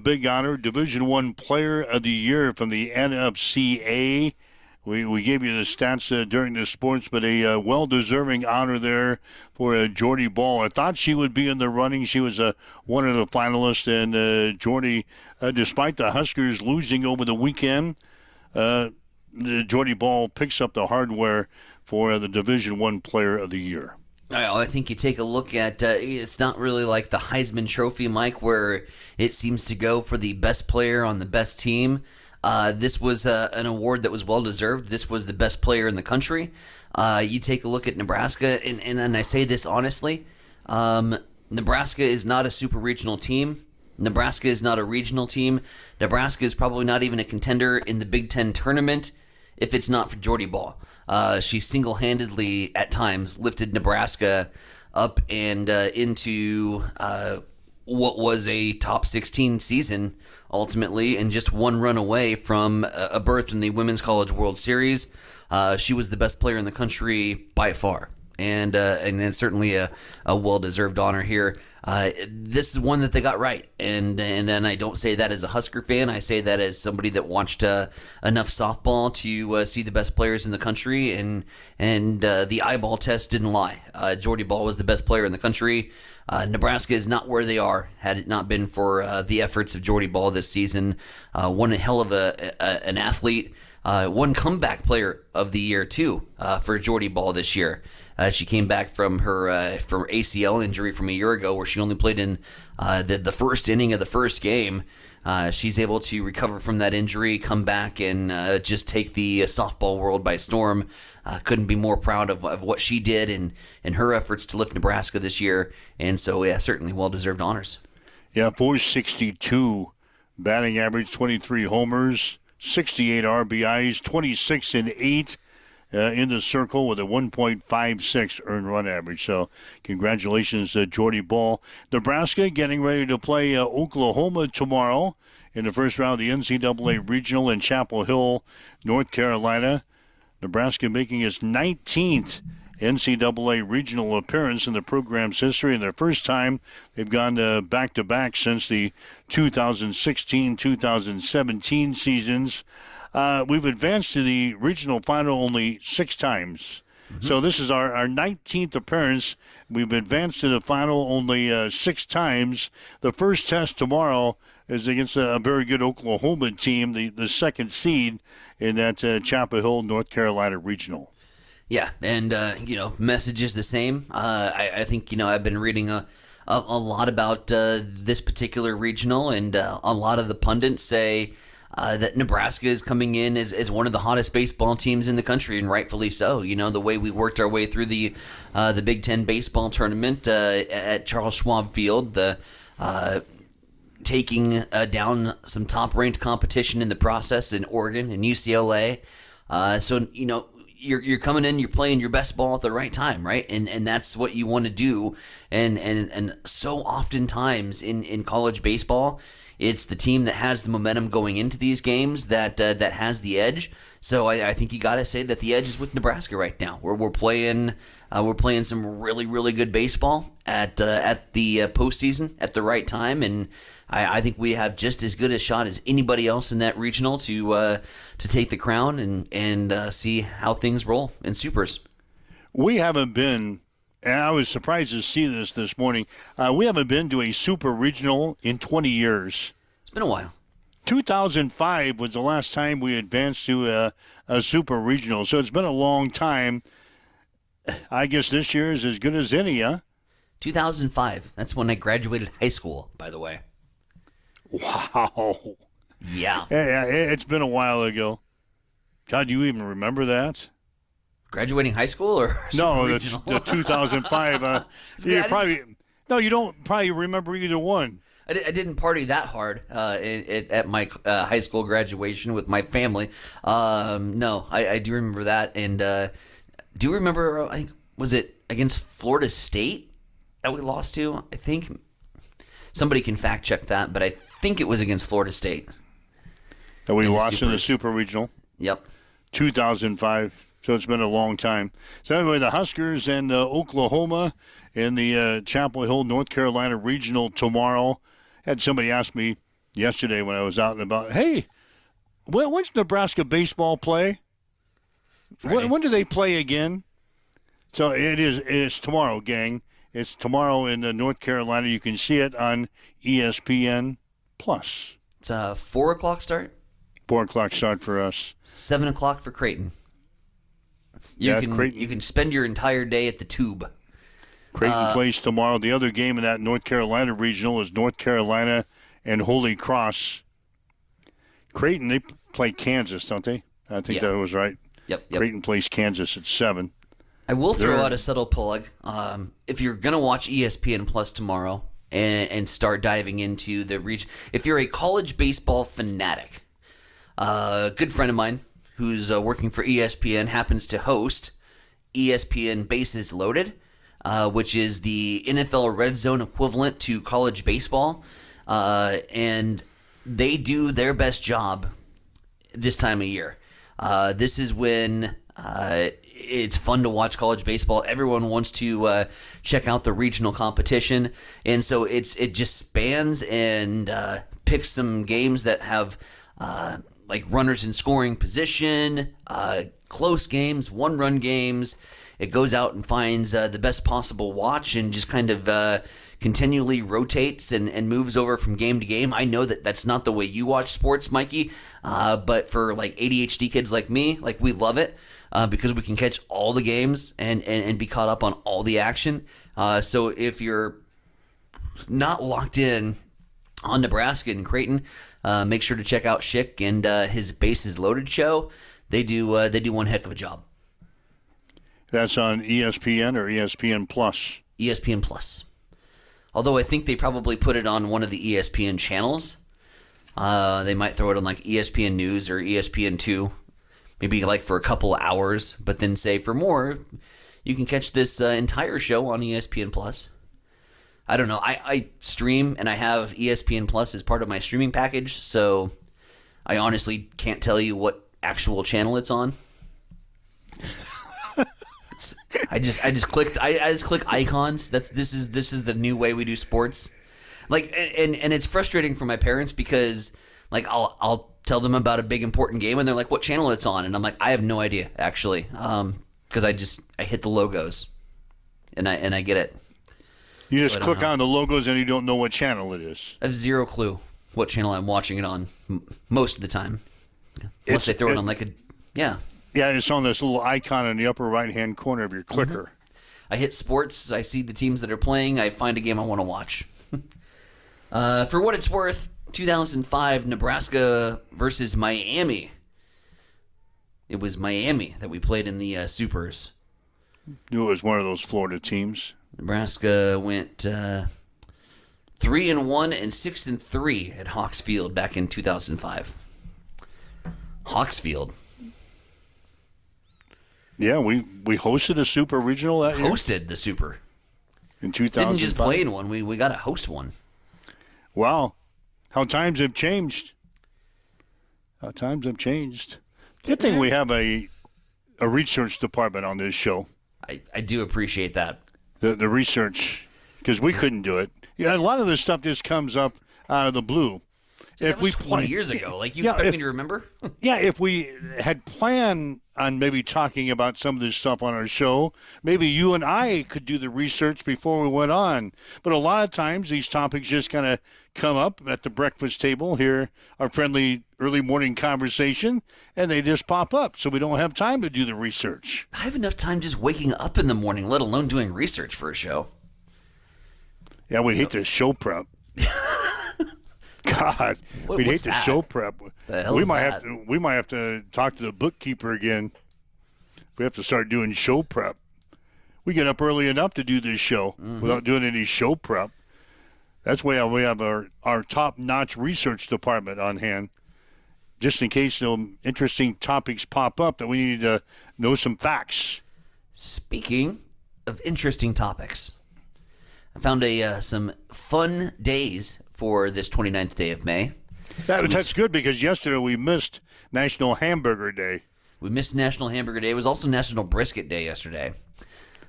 big honor, Division I Player of the Year from the NFCA. We gave you the stats during the sports, but a well-deserving honor there for Jordy Ball. I thought she would be in the running. She was one of the finalists, and Jordy, despite the Huskers losing over the weekend, Jordy Ball picks up the hardware for the Division I Player of the Year. I think you take a look at, it's not really like the Heisman Trophy, Mike, where it seems to go for the best player on the best team. This was an award that was well-deserved. This was the best player in the country. You take a look at Nebraska, and I say this honestly, Nebraska is not a super regional team. Nebraska is not a regional team. Nebraska is probably not even a contender in the Big Ten tournament if it's not for Jordy Ball. She single-handedly, at times, lifted Nebraska up and into what was a top 16 season, ultimately, and just one run away from a berth in the Women's College World Series. She was the best player in the country by far, and it's certainly a well-deserved honor here. This is one that they got right, and I don't say that as a Husker fan. I say that as somebody that watched enough softball to see the best players in the country, and the eyeball test didn't lie. Jordy Ball was the best player in the country. Nebraska is not where they are had it not been for the efforts of Jordy Ball this season. One hell of an athlete. One comeback player of the year, too, for Jordy Ball this year. She came back from her ACL injury from a year ago where she only played in the first inning of the first game. She's able to recover from that injury, come back, and just take the softball world by storm. Couldn't be more proud of what she did and her efforts to lift Nebraska this year. And so, yeah, certainly well-deserved honors. Yeah, 462 batting average, 23 homers, 68 RBIs, 26 and 8 in the circle with a 1.56 earned run average. So congratulations, Jordy Ball. Nebraska getting ready to play Oklahoma tomorrow in the first round of the NCAA Regional in Chapel Hill, North Carolina. Nebraska making its 19th NCAA regional appearance in the program's history, and their first time they've gone back-to-back since the 2016-2017 seasons. We've advanced to the regional final only 6 times. So this is our 19th appearance. We've advanced to the final only 6 times. The first test tomorrow is against a very good Oklahoma team, the second seed in that Chapel Hill, North Carolina regional. Yeah, and, message is the same. I think, I've been reading a lot about this particular regional, and a lot of the pundits say that Nebraska is coming in as one of the hottest baseball teams in the country, and rightfully so. The way we worked our way through the Big Ten baseball tournament at Charles Schwab Field, taking down some top-ranked competition in the process in Oregon and UCLA. You're coming in, you're playing your best ball at the right time, right? And that's what you want to do. And so oftentimes in college baseball, it's the team that has the momentum going into these games that has the edge. So I think you got to say that the edge is with Nebraska right now. We're playing some really, really good baseball at the postseason at the right time, and I think we have just as good a shot as anybody else in that regional to take the crown and see how things roll in supers. We haven't been, and I was surprised to see this morning, we haven't been to a super regional in 20 years. It's been a while. 2005 was the last time we advanced to a super regional, so it's been a long time. I guess this year is as good as any, huh? 2005. That's when I graduated high school, by the way. Wow. Yeah. It's been a while ago. God, do you even remember that? Graduating high school or no, the 2005. You don't probably remember either one. I didn't party that hard at my high school graduation with my family. No, I do remember that, and do you remember? I think was it against Florida State that we lost to? I think somebody can fact check that, but I think it was against Florida State that we lost in the Super Regional. Yep, 2005. So it's been a long time. So anyway, the Huskers and Oklahoma in the Chapel Hill, North Carolina Regional tomorrow. Had somebody ask me yesterday when I was out and about, hey, when's Nebraska baseball play? When do they play again? So it's tomorrow, gang. It's tomorrow in North Carolina. You can see it on ESPN+. It's a 4 o'clock start? 4 o'clock start for us. 7 o'clock for Creighton. You can spend your entire day at the Tube. Creighton plays tomorrow. The other game in that North Carolina regional is North Carolina and Holy Cross. Creighton, they play Kansas, don't they? I think that was right. Yep. Creighton plays Kansas at 7. I will throw out a subtle plug. If you're going to watch ESPN Plus tomorrow and start diving into the region, if you're a college baseball fanatic, a good friend of mine who's working for ESPN happens to host ESPN Bases Loaded, which is the NFL Red Zone equivalent to college baseball. And they do their best job this time of year. This is when it's fun to watch college baseball. Everyone wants to check out the regional competition. And so it just spans and picks some games that have like runners in scoring position, close games, one-run games. It goes out and finds the best possible watch and just kind of continually rotates and moves over from game to game. I know that that's not the way you watch sports, Mikey, but for like ADHD kids like me, like we love it because we can catch all the games and be caught up on all the action. So if you're not locked in on Nebraska and Creighton, make sure to check out Schick and his Bases Loaded show. They do one heck of a job. That's on ESPN or ESPN Plus? ESPN Plus. Although I think they probably put it on one of the ESPN channels. They might throw it on like ESPN News or ESPN2. Maybe like for a couple hours. But then say for more, you can catch this entire show on ESPN Plus. I don't know. I stream, and I have ESPN Plus as part of my streaming package, so I honestly can't tell you what actual channel it's on. I just click icons. This is the new way we do sports. Like, and it's frustrating for my parents because, like, I'll tell them about a big important game, and they're like, "What channel it's on?" And I'm like, "I have no idea, actually," because I hit the logos, and I get it. You just click on the logos and you don't know what channel it is. I have zero clue what channel I'm watching it on most of the time, unless they throw it on like a yeah. Yeah, it's on this little icon in the upper right-hand corner of your clicker. I hit sports. I see the teams that are playing. I find a game I want to watch. For what it's worth, 2005 Nebraska versus Miami. It was Miami that we played in the Supers. Knew it was one of those Florida teams. Nebraska went 3-1 and 6-3 at Hawks Field back in 2005. Hawks Field. Yeah, we hosted a Super Regional that year. Hosted the Super. In 2005. Didn't just play in one. We got to host one. Wow. How times have changed. How times have changed. Good thing we have a research department on this show. I do appreciate that. The research, because we couldn't do it. Yeah, a lot of this stuff just comes up out of the blue. That was 20 years ago. Like, you expect me to remember? Yeah, if we had planned on maybe talking about some of this stuff on our show, maybe you and I could do the research before we went on. But a lot of times these topics just kind of come up at the breakfast table here, our friendly early morning conversation, and they just pop up. So we don't have time to do the research. I have enough time just waking up in the morning, let alone doing research for a show. Yeah, we hate the show prep. God, we'd hate the show prep. We might have to talk to the bookkeeper again. We have to start doing show prep. We get up early enough to do this show without doing any show prep. That's why we have our top-notch research department on hand, just in case some interesting topics pop up that we need to know some facts. Speaking of interesting topics, I found some fun days for this 29th day of May. That's good because yesterday we missed National Hamburger Day. We missed National Hamburger Day. It was also National Brisket Day yesterday.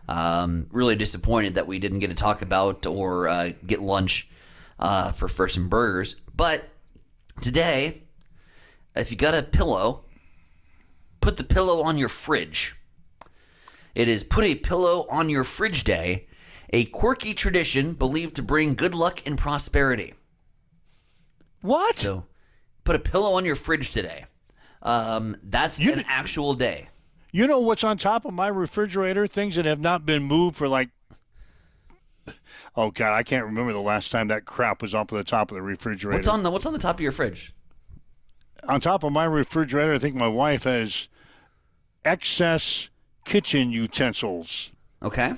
Really disappointed that we didn't get to talk about or get lunch for First and Burgers. But today, if you got a pillow, put the pillow on your fridge. It is Put a Pillow on Your Fridge Day, a quirky tradition believed to bring good luck and prosperity. What? So, put a pillow on your fridge today. That's an actual day. You know what's on top of my refrigerator? Things that have not been moved for like... Oh, God, I can't remember the last time that crap was off of the top of the refrigerator. What's on the top of your fridge? On top of my refrigerator, I think my wife has excess kitchen utensils. Okay.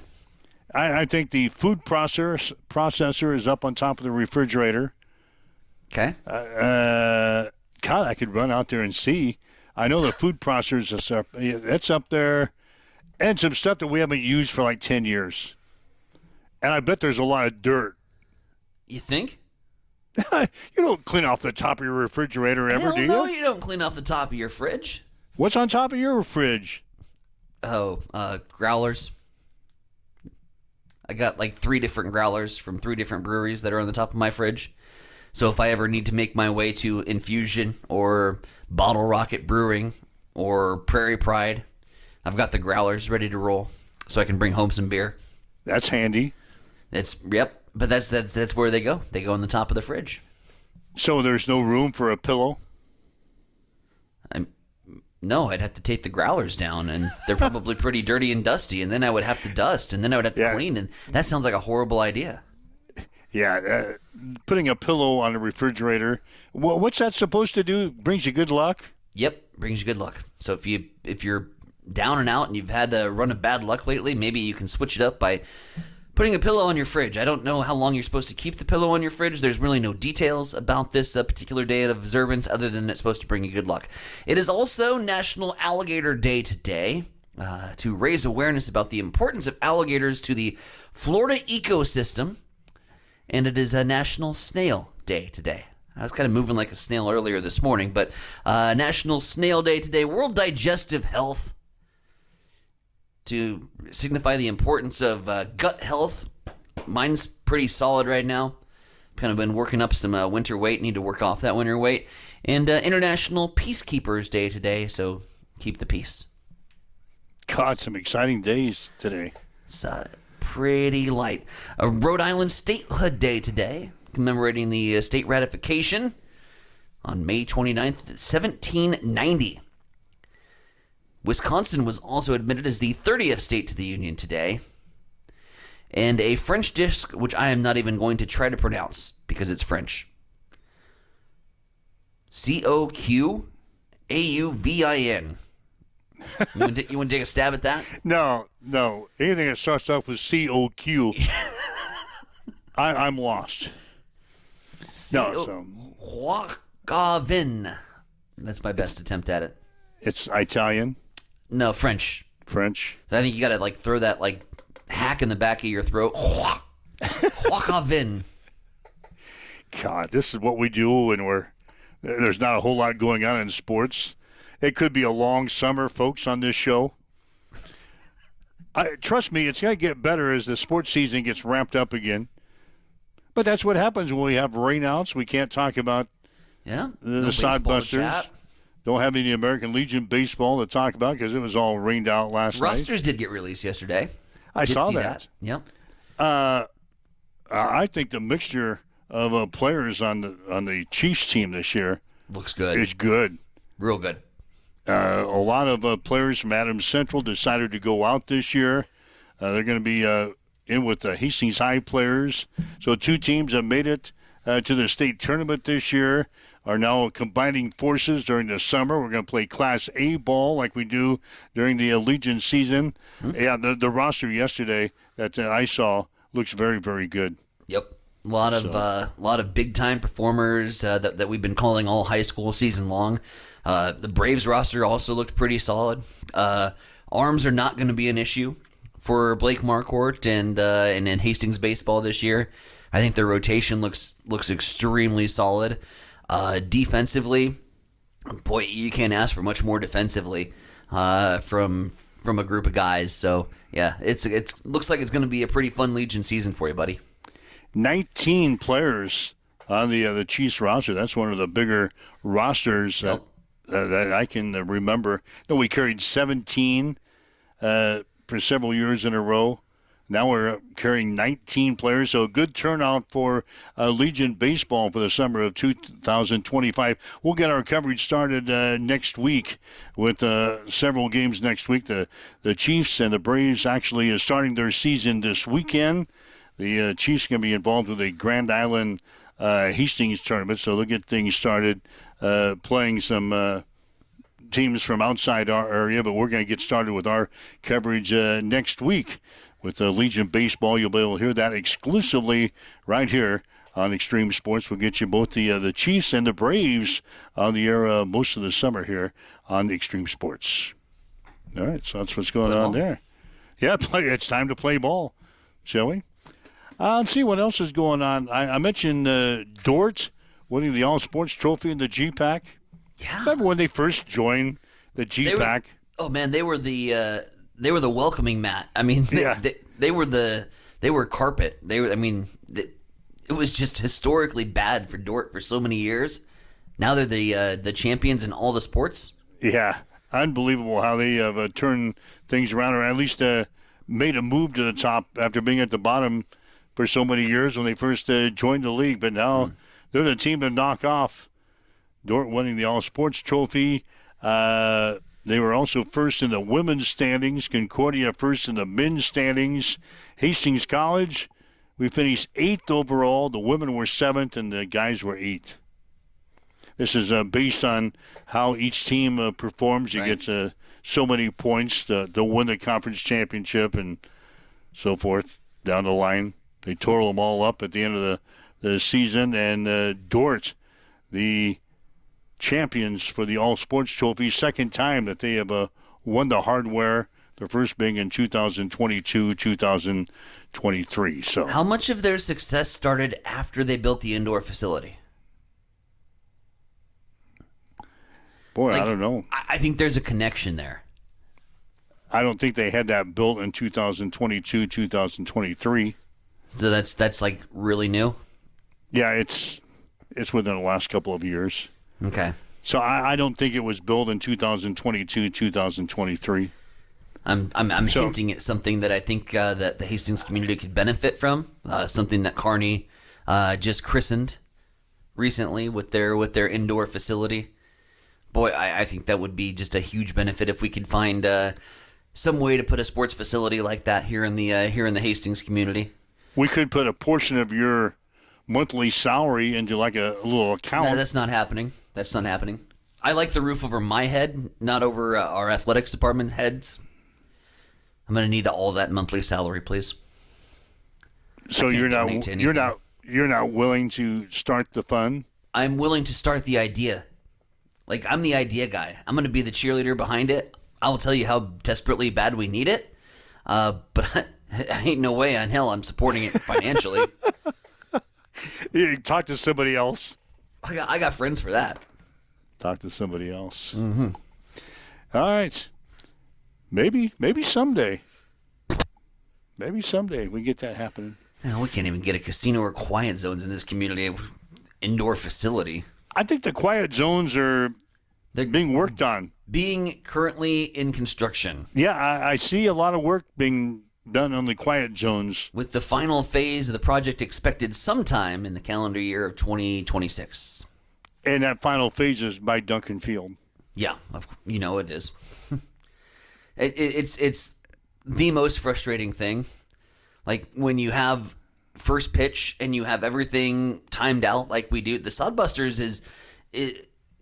I think the food processor is up on top of the refrigerator. Okay. God, I could run out there and see. I know the food processor that's up there, and some stuff that we haven't used for like 10 years. And I bet there's a lot of dirt. You think? You don't clean off the top of your refrigerator ever, do you? No, you don't clean off the top of your fridge. What's on top of your fridge? Oh, growlers. I got like 3 different growlers from 3 different breweries that are on the top of my fridge. So if I ever need to make my way to Infusion or Bottle Rocket Brewing or Prairie Pride, I've got the growlers ready to roll so I can bring home some beer. That's handy. Yep, but that's where they go. They go on the top of the fridge. So there's no room for a pillow? No, I'd have to take the growlers down, and they're probably pretty dirty and dusty, and then I would have to dust, and then I would have to clean, and that sounds like a horrible idea. Yeah, putting a pillow on the refrigerator, what's that supposed to do? Brings you good luck? Yep, brings you good luck. So if you're down and out and you've had a run of bad luck lately, maybe you can switch it up by putting a pillow on your fridge. I don't know how long you're supposed to keep the pillow on your fridge. There's really no details about this particular day of observance other than it's supposed to bring you good luck. It is also National Alligator Day today to raise awareness about the importance of alligators to the Florida ecosystem. And it is a National Snail Day today. I was kind of moving like a snail earlier this morning, but National Snail Day today. World Digestive Health, to signify the importance of gut health. Mine's pretty solid right now. Kind of been working up some winter weight. Need to work off that winter weight. And International Peacekeepers Day today, so keep the peace. God, some exciting days today. It's pretty light. Rhode Island Statehood Day today, commemorating the state ratification on May 29th, 1790. Wisconsin was also admitted as the 30th state to the Union today. And a French dish, which I am not even going to try to pronounce because it's French. Coquauvin. You want to take a stab at that? No. Anything that starts off with COQ, I'm lost. Coquauvin. That's my best attempt at it. It's Italian? No, French. French? So I think you got to throw that hack in the back of your throat. Coquauvin. God, this is what we do when there's not a whole lot going on in sports. It could be a long summer, folks, on this show. Trust me, it's going to get better as the sports season gets ramped up again. But that's what happens when we have rainouts. We can't talk about the Sodbusters. Don't have any American Legion baseball to talk about because it was all rained out last night. Rosters did get released yesterday. I saw that. Yep. I think the mixture of players on the Chiefs team this year looks good. It's good. Real good. A lot of players from Adams Central decided to go out this year. They're going to be in with the Hastings High players. So 2 teams that made it to the state tournament this year are now combining forces during the summer. We're going to play Class A ball like we do during the Legion season. Mm-hmm. Yeah, the roster yesterday that I saw looks very, very good. Yep. A lot of big time performers that we've been calling all high school season long. The Braves roster also looked pretty solid. Arms are not going to be an issue for Blake Marquardt and in Hastings baseball this year. I think their rotation looks extremely solid. Defensively, boy, you can't ask for much more defensively from a group of guys. So yeah, it looks like it's going to be a pretty fun Legion season for you, buddy. 19 players on the Chiefs roster. That's one of the bigger rosters that I can remember. No, we carried 17 for several years in a row. Now we're carrying 19 players, so a good turnout for Legion baseball for the summer of 2025. We'll get our coverage started next week with several games next week. The Chiefs and the Braves actually are starting their season this weekend. The Chiefs are going to be involved with a Grand Island Hastings tournament, so they'll get things started playing some teams from outside our area, but we're going to get started with our coverage next week. With Legion Baseball, you'll be able to hear that exclusively right here on Extreme Sports. We'll get you both the Chiefs and the Braves on the air most of the summer here on Extreme Sports. All right, so that's what's going on there. Yeah, it's time to play ball, shall we? Let's see what else is going on. I mentioned Dort winning the All-Sports Trophy in the G-Pack. Yeah. Remember when they first joined the G-Pack? They were the welcoming mat. I mean, they were carpet. It was just historically bad for Dort for so many years. Now they're the champions in all the sports. Yeah, unbelievable how they have turned things around, or at least made a move to the top after being at the bottom for so many years when they first joined the league. But now they're the team to knock off. Dort winning the All-Sports Trophy. They were also first in the women's standings. Concordia first in the men's standings. Hastings College, we finished 8th overall. The women were 7th, and the guys were 8th. This is based on how each team performs. You get so many points to win the conference championship and so forth down the line. They total them all up at the end of the season. And Dort, the champions for the All-Sports Trophy, second time that they have won the hardware The first being in 2022, 2023. So, how much of their success started after they built the indoor facility? Boy, I don't know. I think there's a connection there. I don't think they had that built in 2022, 2023. So that's like really new? Yeah, it's within the last couple of years. Okay. So I don't think it was built in 2022, 2023. I'm hinting at something that I think that the Hastings community could benefit from. Something that Kearney just christened recently with their indoor facility. Boy, I think that would be just a huge benefit if we could find some way to put a sports facility like that here in the Hastings community. We could put a portion of your monthly salary into like a little account. No, that's not happening. That's not happening. I like the roof over my head, not over our athletics department heads. I'm going to need all that monthly salary, please. So you're not willing to start the fund? I'm willing to start the idea. Like, I'm the idea guy. I'm going to be the cheerleader behind it. I'll tell you how desperately bad we need it. But I ain't no way in hell I'm supporting it financially. You talk to somebody else. I got friends for that. Talk to somebody else. Mm-hmm. All right. Maybe someday. Maybe someday we get that happening. No, we can't even get a casino or quiet zones in this community. Indoor facility. I think the quiet zones they're being worked on. Being currently in construction. Yeah, I see a lot of work being done on the quiet zones. With the final phase of the project expected sometime in the calendar year of 2026. And that final phase is by Duncan Field. Yeah, it is. It's the most frustrating thing. Like when you have first pitch and you have everything timed out like we do. The Sodbusters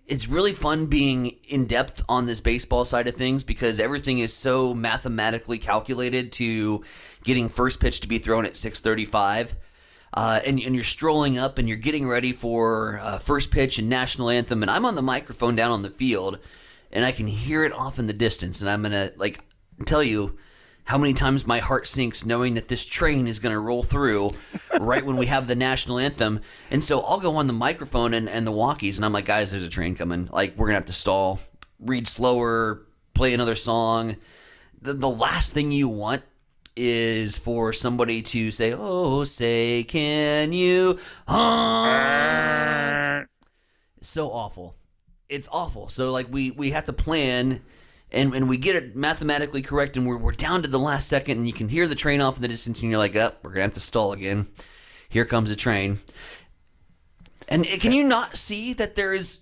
it's really fun being in depth on this baseball side of things because everything is so mathematically calculated to getting first pitch to be thrown at 6:35. And you're strolling up and you're getting ready for first pitch and national anthem. And I'm on the microphone down on the field and I can hear it off in the distance. And I'm going to tell you how many times my heart sinks knowing that this train is going to roll through right when we have the national anthem. And so I'll go on the microphone and the walkies, and I'm like, guys, there's a train coming. Like, we're going to have to stall, read slower, play another song. The last thing you want is for somebody to say, oh, say, can you honk? So awful. It's awful. So, we have to plan... And we get it mathematically correct, and we're down to the last second, and you can hear the train off in the distance, and you're like, we're going to have to stall again. Here comes a train. And can you not see that there is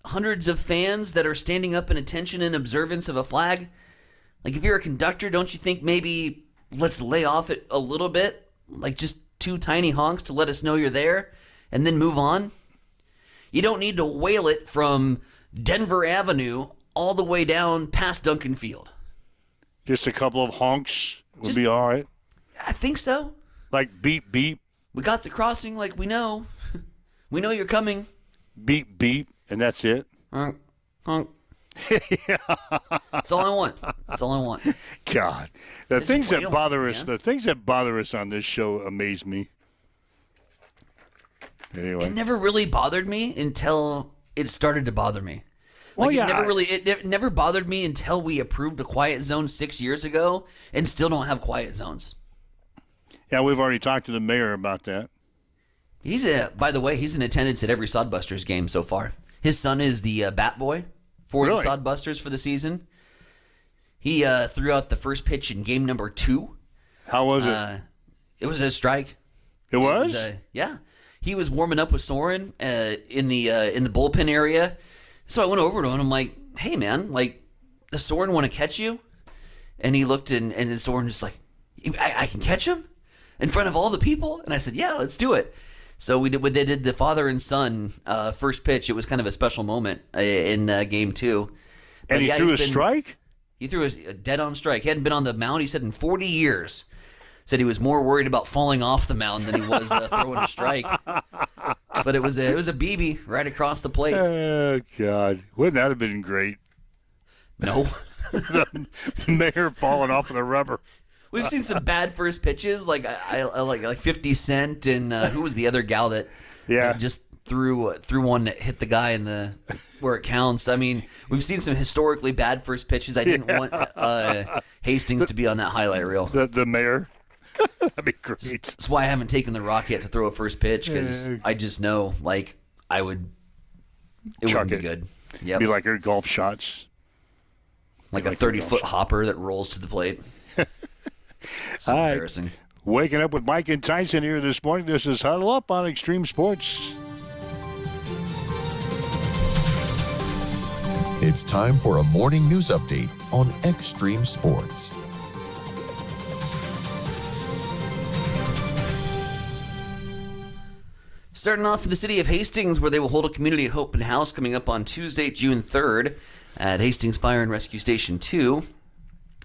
hundreds of fans that are standing up in attention and observance of a flag? Like, if you're a conductor, don't you think maybe let's lay off it a little bit? Like, just 2 tiny honks to let us know you're there, and then move on? You don't need to wail it from Denver Avenue all the way down past Duncan Field. Just a couple of honks would be all right. I think so. Like beep, beep. We got the crossing, we know. We know you're coming. Beep, beep, and that's it. Honk, honk. That's all I want. That's all I want. God. The things that bother us on this show amaze me. Anyway. It never really bothered me until it started to bother me. It never bothered me until we approved a quiet zone 6 years ago and still don't have quiet zones. Yeah, we've already talked to the mayor about that. By the way, he's in attendance at every Sodbusters game so far. His son is the bat boy for the Sodbusters for the season. He threw out the first pitch in game number 2. How was it? It was a strike. It was? Yeah. He was warming up with Soren in the bullpen area. So I went over to him and I'm like, hey, man, does Soren want to catch you? And he looked and then Soren was like, I can catch him? In front of all the people? And I said, yeah, let's do it. So they did the father and son first pitch. It was kind of a special moment in game 2. And he threw a strike? He threw a dead-on strike. He hadn't been on the mound, he said, in 40 years. Said he was more worried about falling off the mound than he was throwing a strike. But it was a BB right across the plate. Oh, God. Wouldn't that have been great? No. the mayor falling off of the rubber. We've seen some bad first pitches, like I like 50 Cent and who was the other gal that just threw one that hit the guy in the where it counts. I mean, we've seen some historically bad first pitches. I didn't want Hastings to be on that highlight reel. The mayor. That'd be great. That's why I haven't taken the rock yet to throw a first pitch, because I just know, like, it wouldn't be good. Yep. Be like your golf shots. Like a 30-foot hopper that rolls to the plate. It's embarrassing. Waking up with Mike and Tyson here this morning. This is Huddle Up on Extreme Sports. It's time for a morning news update on Extreme Sports. Starting off in the city of Hastings, where they will hold a community open house coming up on Tuesday, June 3rd at Hastings Fire and Rescue Station 2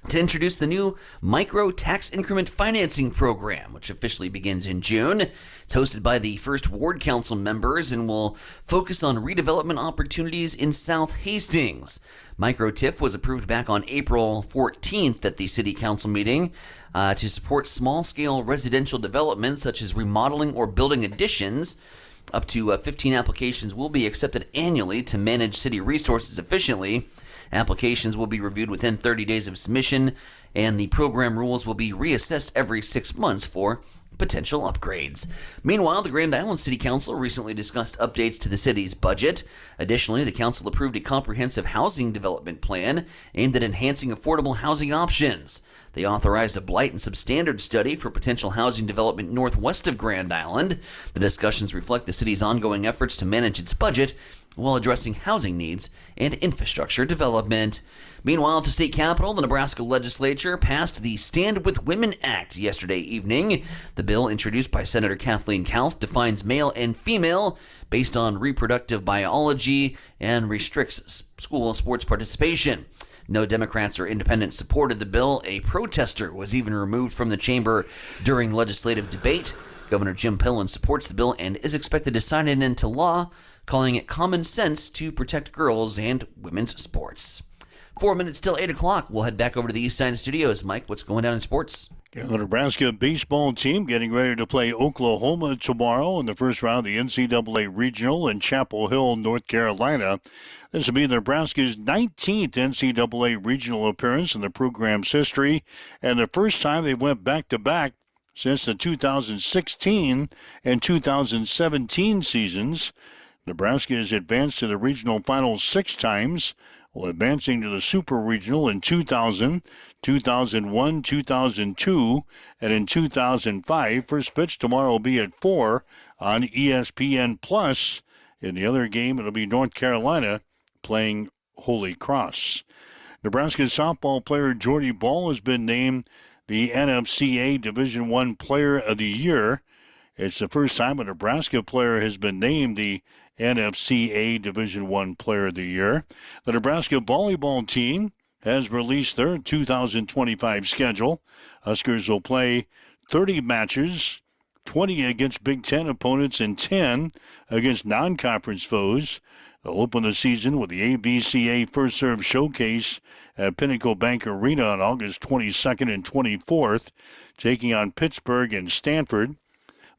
to introduce the new Micro Tax Increment Financing Program, which officially begins in June. It's hosted by the First Ward Council members and will focus on redevelopment opportunities in South Hastings. Micro TIF was approved back on April 14th at the City Council meeting to support small-scale residential development such as remodeling or building additions. Up to 15 applications will be accepted annually to manage city resources efficiently. Applications will be reviewed within 30 days of submission, and the program rules will be reassessed every 6 months for potential upgrades. Meanwhile, the Grand Island City Council recently discussed updates to the city's budget. Additionally, the council approved a comprehensive housing development plan aimed at enhancing affordable housing options. They authorized a blight and substandard study for potential housing development northwest of Grand Island. The discussions reflect the city's ongoing efforts to manage its budget while addressing housing needs and infrastructure development. Meanwhile, at the state capitol, the Nebraska legislature passed the Stand With Women Act yesterday evening. The bill, introduced by Senator Kathleen Kauth, defines male and female based on reproductive biology and restricts school sports participation. No Democrats or independents supported the bill. A protester was even removed from the chamber during legislative debate. Governor Jim Pillen supports the bill and is expected to sign it into law, calling it common sense to protect girls and women's sports. 4 minutes till 8 o'clock. We'll head back over to the East Side Studios. Mike, what's going down in sports? The Nebraska baseball team getting ready to play Oklahoma tomorrow in the first round of the NCAA Regional in Chapel Hill, North Carolina. This will be Nebraska's 19th NCAA Regional appearance in the program's history, and the first time they went back-to-back since the 2016 and 2017 seasons. Nebraska has advanced to the regional finals 6 times, while advancing to the Super Regional in 2000, 2001, 2002, and in 2005. First pitch tomorrow will be at 4 on ESPN+. In the other game, it'll be North Carolina playing Holy Cross. Nebraska softball player Jordy Ball has been named the NFCA Division I Player of the Year. It's the first time a Nebraska player has been named the NFCA Division I Player of the Year. The Nebraska volleyball team has released their 2025 schedule. Huskers will play 30 matches, 20 against Big Ten opponents and 10 against non-conference foes. They'll open the season with the ABCA First Serve Showcase at Pinnacle Bank Arena on August 22nd and 24th, taking on Pittsburgh and Stanford.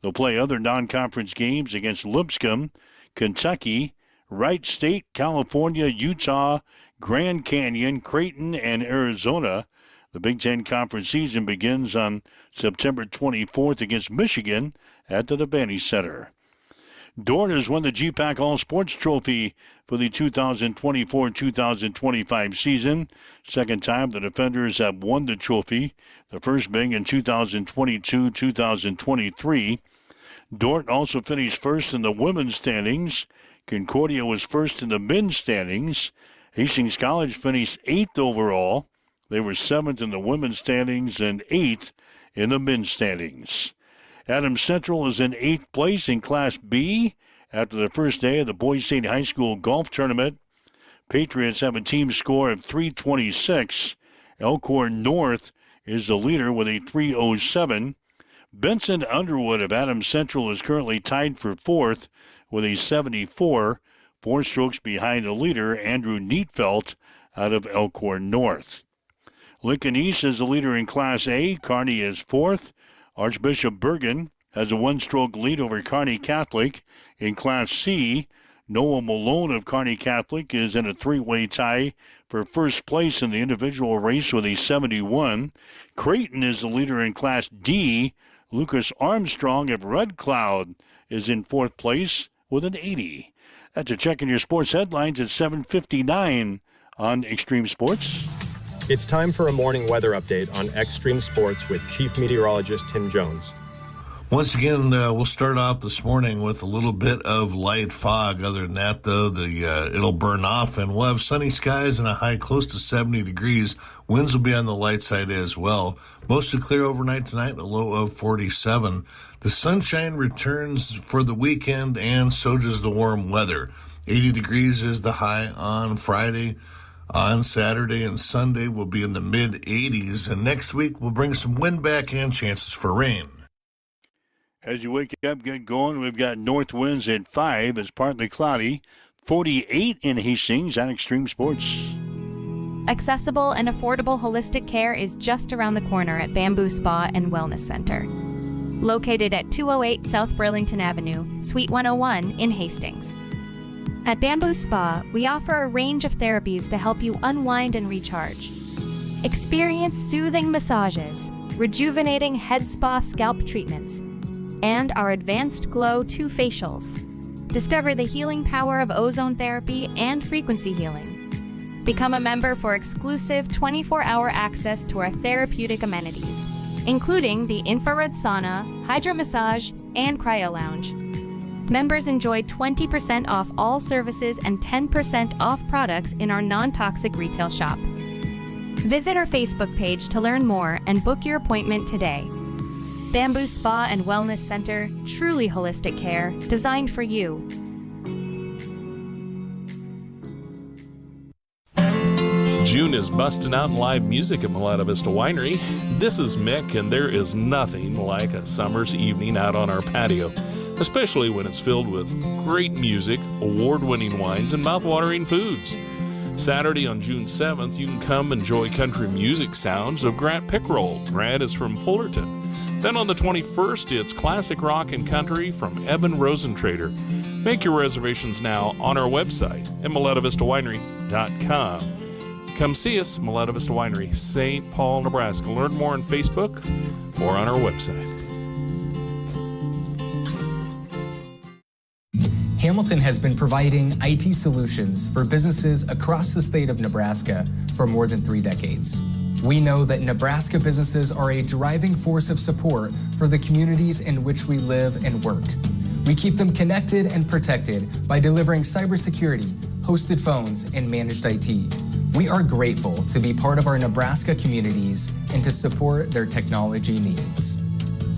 They'll play other non-conference games against Lipscomb, Kentucky, Wright State, California, Utah, Grand Canyon, Creighton, and Arizona. The Big Ten Conference season begins on September 24th against Michigan at the Devaney Center. Dordt has won the GPAC All-Sports Trophy for the 2024-2025 season. Second time the Defenders have won the trophy, the first being in 2022-2023. Dordt also finished first in the women's standings. Concordia was first in the men's standings. Hastings College finished 8th overall. They were 7th in the women's standings and 8th in the men's standings. Adams Central is in 8th place in Class B after the first day of the Boys State High School golf tournament. Patriots have a team score of 326. Elkhorn North is the leader with a 307. Benson Underwood of Adams Central is currently tied for 4th with a 74, 4 strokes behind the leader, Andrew Neatfelt, out of Elkhorn North. Lincoln East is the leader in Class A. Kearney is fourth. Archbishop Bergen has a one-stroke lead over Kearney Catholic. In Class C, Noah Malone of Kearney Catholic is in a three-way tie for first place in the individual race with a 71. Creighton is the leader in Class D. Lucas Armstrong of Red Cloud is in fourth place with an 80. That's a check in your sports headlines at 7:59 on Extreme Sports. It's time for a morning weather update on Extreme Sports with Chief Meteorologist Tim Jones. Once again, we'll start off this morning with a little bit of light fog. Other than that, though, it'll burn off, and we'll have sunny skies and a high close to 70 degrees. Winds will be on the light side as well. Mostly clear overnight tonight, and a low of 47. The sunshine returns for the weekend, and so does the warm weather. 80 degrees is the high on Friday. On Saturday and Sunday, we'll be in the mid-80s, and next week we'll bring some wind back and chances for rain. As you wake up, get going, we've got north winds at 5. It's partly cloudy. 48 in Hastings on Extreme Sports. Accessible and affordable holistic care is just around the corner at Bamboo Spa and Wellness Center. Located at 208 South Burlington Avenue, Suite 101 in Hastings. At Bamboo Spa, we offer a range of therapies to help you unwind and recharge. Experience soothing massages, rejuvenating head spa scalp treatments, and our Advanced Glow 2 facials. Discover the healing power of ozone therapy and frequency healing. Become a member for exclusive 24-hour access to our therapeutic amenities, including the infrared sauna, hydro massage, and cryo lounge. Members enjoy 20% off all services and 10% off products in our non-toxic retail shop. Visit our Facebook page to learn more and book your appointment today. Bamboo Spa and Wellness Center, truly holistic care, designed for you. June is busting out in live music at Maleta Vista Winery. This is Mick, and there is nothing like a summer's evening out on our patio, especially when it's filled with great music, award-winning wines, and mouth-watering foods. Saturday on June 7th, you can come enjoy country music sounds of Grant Pickroll. Grant is from Fullerton. Then on the 21st, it's classic rock and country from Eben Rosentrader. Make your reservations now on our website at MaletaVistaWinery.com. Come see us, Maleta Vista Winery, St. Paul, Nebraska. Learn more on Facebook or on our website. Hamilton has been providing IT solutions for businesses across the state of Nebraska for more than 3 decades. We know that Nebraska businesses are a driving force of support for the communities in which we live and work. We keep them connected and protected by delivering cybersecurity, hosted phones, and managed IT. We are grateful to be part of our Nebraska communities and to support their technology needs.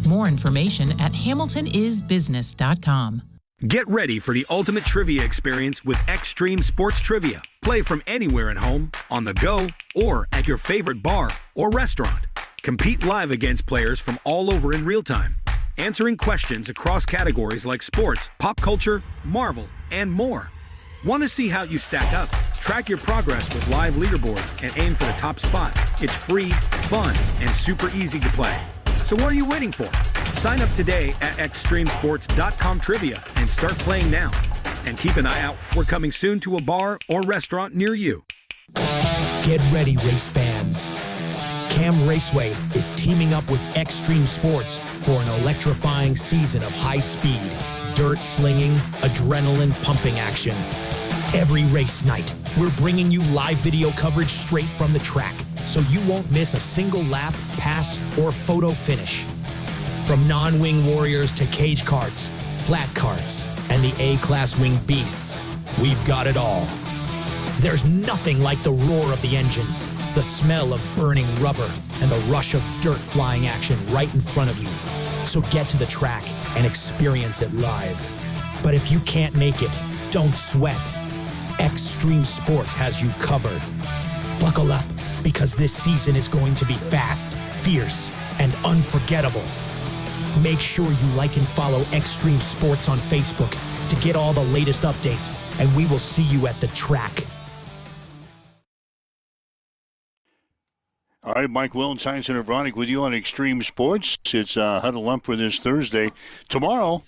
More information at hamiltonisbusiness.com. Get ready for the ultimate trivia experience with Extreme Sports Trivia. Play from anywhere at home, on the go, or at your favorite bar or restaurant. Compete live against players from all over in real time, answering questions across categories like sports, pop culture, Marvel, and more. Want to see how you stack up? Track your progress with live leaderboards and aim for the top spot. It's free, fun, and super easy to play. So what are you waiting for? Sign up today at extremesports.com trivia and start playing now. And keep an eye out. We're coming soon to a bar or restaurant near you. Get ready, race fans. Cam Raceway is teaming up with Extreme Sports for an electrifying season of high-speed, dirt-slinging, adrenaline-pumping action. Every race night, we're bringing you live video coverage straight from the track, so you won't miss a single lap, pass, or photo finish. From non-wing warriors to cage karts, flat karts, and the A-class wing beasts, we've got it all. There's nothing like the roar of the engines, the smell of burning rubber, and the rush of dirt flying action right in front of you. So get to the track and experience it live. But if you can't make it, don't sweat. Extreme Sports has you covered. Buckle up, because this season is going to be fast, fierce, and unforgettable. Make sure you like and follow Extreme Sports on Facebook to get all the latest updates, and we will see you at the track. All right, Mike Wilton, Science Center Vronic with you on Extreme Sports. It's Huddle Up for this Thursday. Tomorrow,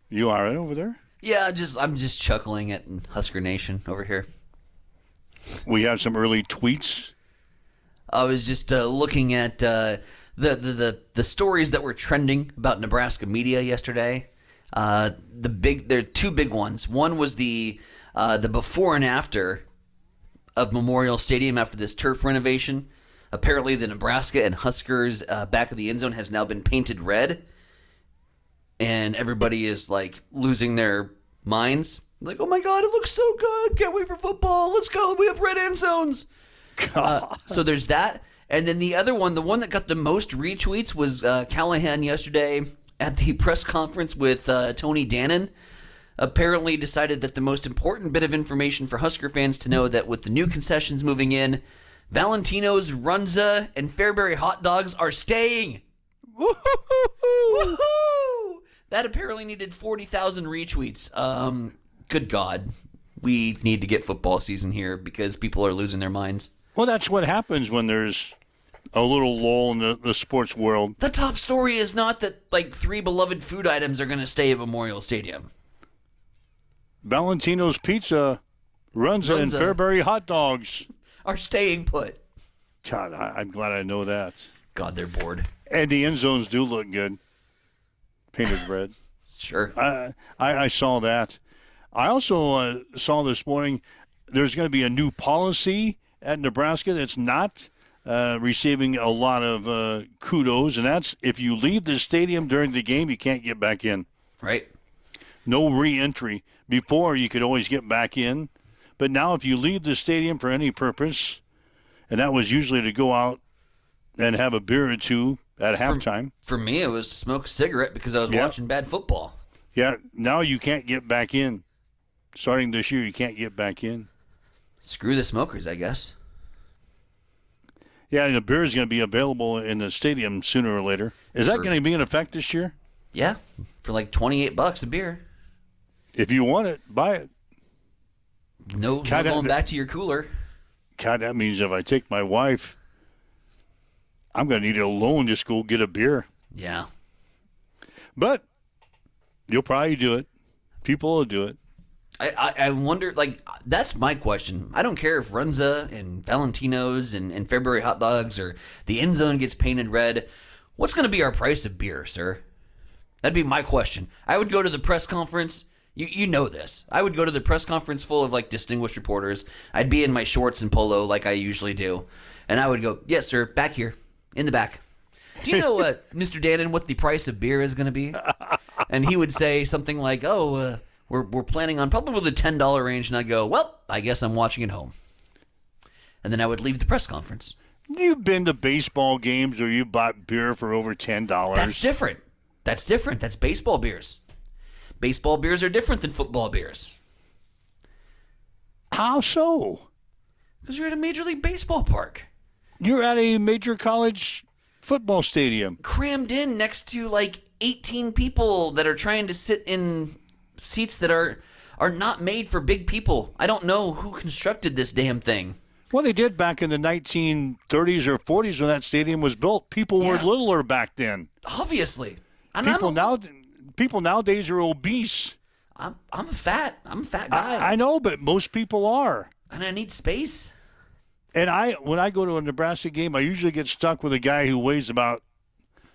you all right over there? Yeah, I'm just chuckling at Husker Nation over here. We have some early tweets. I was just looking at the stories that were trending about Nebraska media yesterday. There are two big ones. One was the before and after of Memorial Stadium after this turf renovation. Apparently, the Nebraska and Huskers back of the end zone has now been painted red, and everybody is like losing their minds. Like, oh my God, it looks so good! Can't wait for football. Let's go! We have red end zones. So there's that, and then the other one, the one that got the most retweets, was Callahan yesterday at the press conference with Tony Dannon. Apparently, decided that the most important bit of information for Husker fans to know that with the new concessions moving in, Valentino's, Runza, and Fairbury hot dogs are staying. Woohoo! That apparently needed 40,000 retweets. Good God. We need to get football season here because people are losing their minds. Well, that's what happens when there's a little lull in the sports world. The top story is not that, like, 3 beloved food items are going to stay at Memorial Stadium. Valentino's Pizza, Runza, and Fairbury hot dogs are staying put. God, I'm glad I know that. God, they're bored. And the end zones do look good. Painted red. Sure. I saw that. I also saw this morning there's going to be a new policy at Nebraska that's not receiving a lot of kudos, and that's if you leave the stadium during the game, you can't get back in. Right. No re-entry. Before, you could always get back in. But now if you leave the stadium for any purpose, and that was usually to go out and have a beer or two at halftime. For me, it was to smoke a cigarette because I was watching bad football. Yeah, now you can't get back in. Starting this year, you can't get back in. Screw the smokers, I guess. Yeah, and the beer is going to be available in the stadium sooner or later. Is that going to be in effect this year? Yeah, for like $28 a beer. If you want it, buy it. No going back to your cooler. God, that means if I take my wife, I'm going to need a loan just go get a beer. Yeah. But you'll probably do it. People will do it. I wonder, like, that's my question. I don't care if Runza and Valentino's and Fairbury hot dogs or the end zone gets painted red. What's going to be our price of beer, sir? That'd be my question. I would go to the press conference. You know this. I would go to the press conference full of, like, distinguished reporters. I'd be in my shorts and polo like I usually do. And I would go, yes, sir, back here, in the back. Do you know, Mr. Dannon, what the price of beer is going to be? And he would say something like, we're planning on probably the $10 range. And I'd go, well, I guess I'm watching at home. And then I would leave the press conference. You've been to baseball games where you bought beer for over $10. That's different. That's baseball beers. Baseball beers are different than football beers. How so? Because you're at a Major League Baseball park. You're at a major college football stadium. Crammed in next to like 18 people that are trying to sit in seats that are not made for big people. I don't know who constructed this damn thing. Well, they did back in the 1930s or 40s when that stadium was built. People were littler back then. Obviously. People nowadays are obese. I'm a fat guy. I know, but most people are. And I need space. And when I go to a Nebraska game, I usually get stuck with a guy who weighs about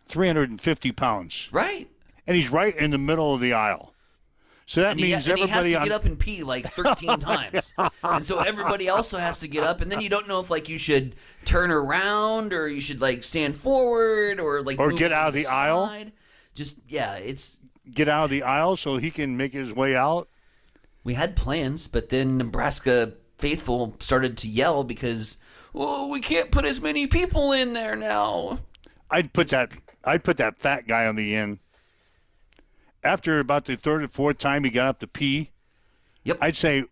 350 pounds. Right. And he's right in the middle of the aisle. So that means everybody he has to get up and pee like 13 times. And so everybody also has to get up, and then you don't know if like you should turn around or you should like stand forward or like or move get out of the side. aisle. Just it's get out of the aisle so he can make his way out. We had plans, but then Nebraska faithful started to yell because we can't put as many people in there now. I'd put that fat guy on the end. After about the third or fourth time he got up to pee, I'd say,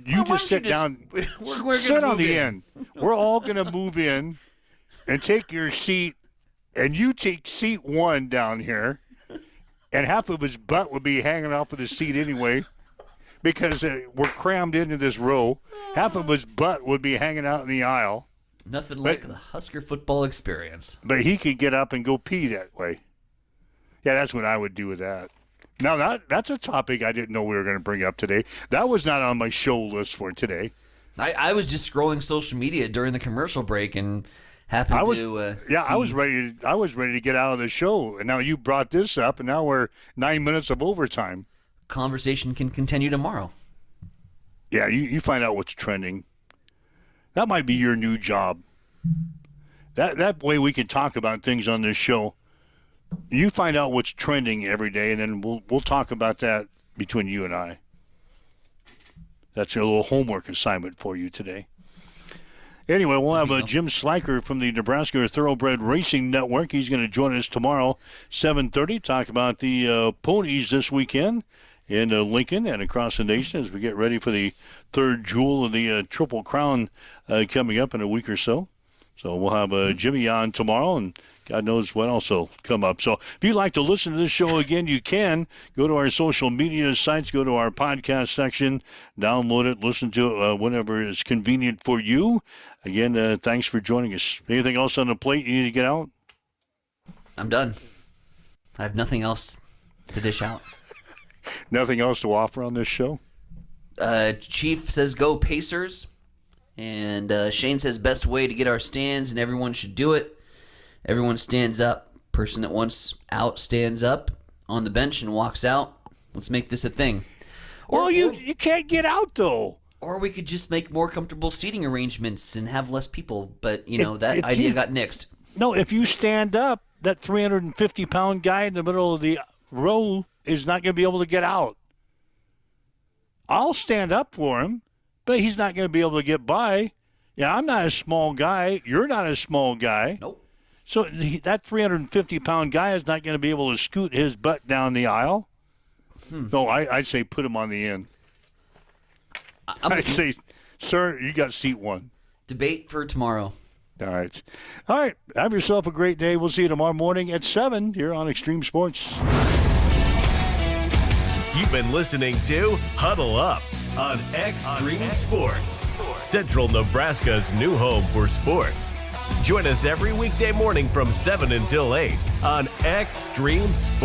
just sit down. We're sit on the end. We're all going to move in and take your seat, and you take seat 1 down here, and half of his butt would be hanging off of the seat anyway because we're crammed into this row. Half of his butt would be hanging out in the aisle. Nothing like the Husker football experience. But he could get up and go pee that way. Yeah, that's what I would do with that. Now, that's a topic I didn't know we were going to bring up today. That was not on my show list for today. I was just scrolling social media during the commercial break and happened to see. I was ready to get out of the show, and now you brought this up, and now we're 9 minutes of overtime. Conversation can continue tomorrow. Yeah, you find out what's trending. That might be your new job. That way we can talk about things on this show. You find out what's trending every day, and then we'll talk about that between you and I. That's a little homework assignment for you today. Anyway, we'll have Jim Sliker from the Nebraska Thoroughbred Racing Network. He's going to join us tomorrow, 7:30, talk about the ponies this weekend in Lincoln and across the nation as we get ready for the third jewel of the Triple Crown coming up in a week or so. So we'll have Jimmy on tomorrow, and God knows what else will come up. So if you'd like to listen to this show again, you can. Go to our social media sites, go to our podcast section, download it, listen to it whenever is convenient for you. Again, thanks for joining us. Anything else on the plate you need to get out? I'm done. I have nothing else to dish out. Nothing else to offer on this show? Chief says go Pacers. And Shane says best way to get our stands, and everyone should do it. Everyone stands up. Person that wants out stands up on the bench and walks out. Let's make this a thing. Well, you can't get out, though. Or we could just make more comfortable seating arrangements and have less people. But, that idea got nixed. No, if you stand up, that 350-pound guy in the middle of the row is not going to be able to get out. I'll stand up for him, but he's not going to be able to get by. Yeah, I'm not a small guy. You're not a small guy. Nope. So that 350-pound guy is not going to be able to scoot his butt down the aisle. No, I'd say put him on the end. I'd say, sir, you got seat one. Debate for tomorrow. All right. Have yourself a great day. We'll see you tomorrow morning at 7 here on Extreme Sports. You've been listening to Huddle Up on Extreme Sports, Central Nebraska's new home for sports. Join us every weekday morning from 7 until 8 on Extreme Sports.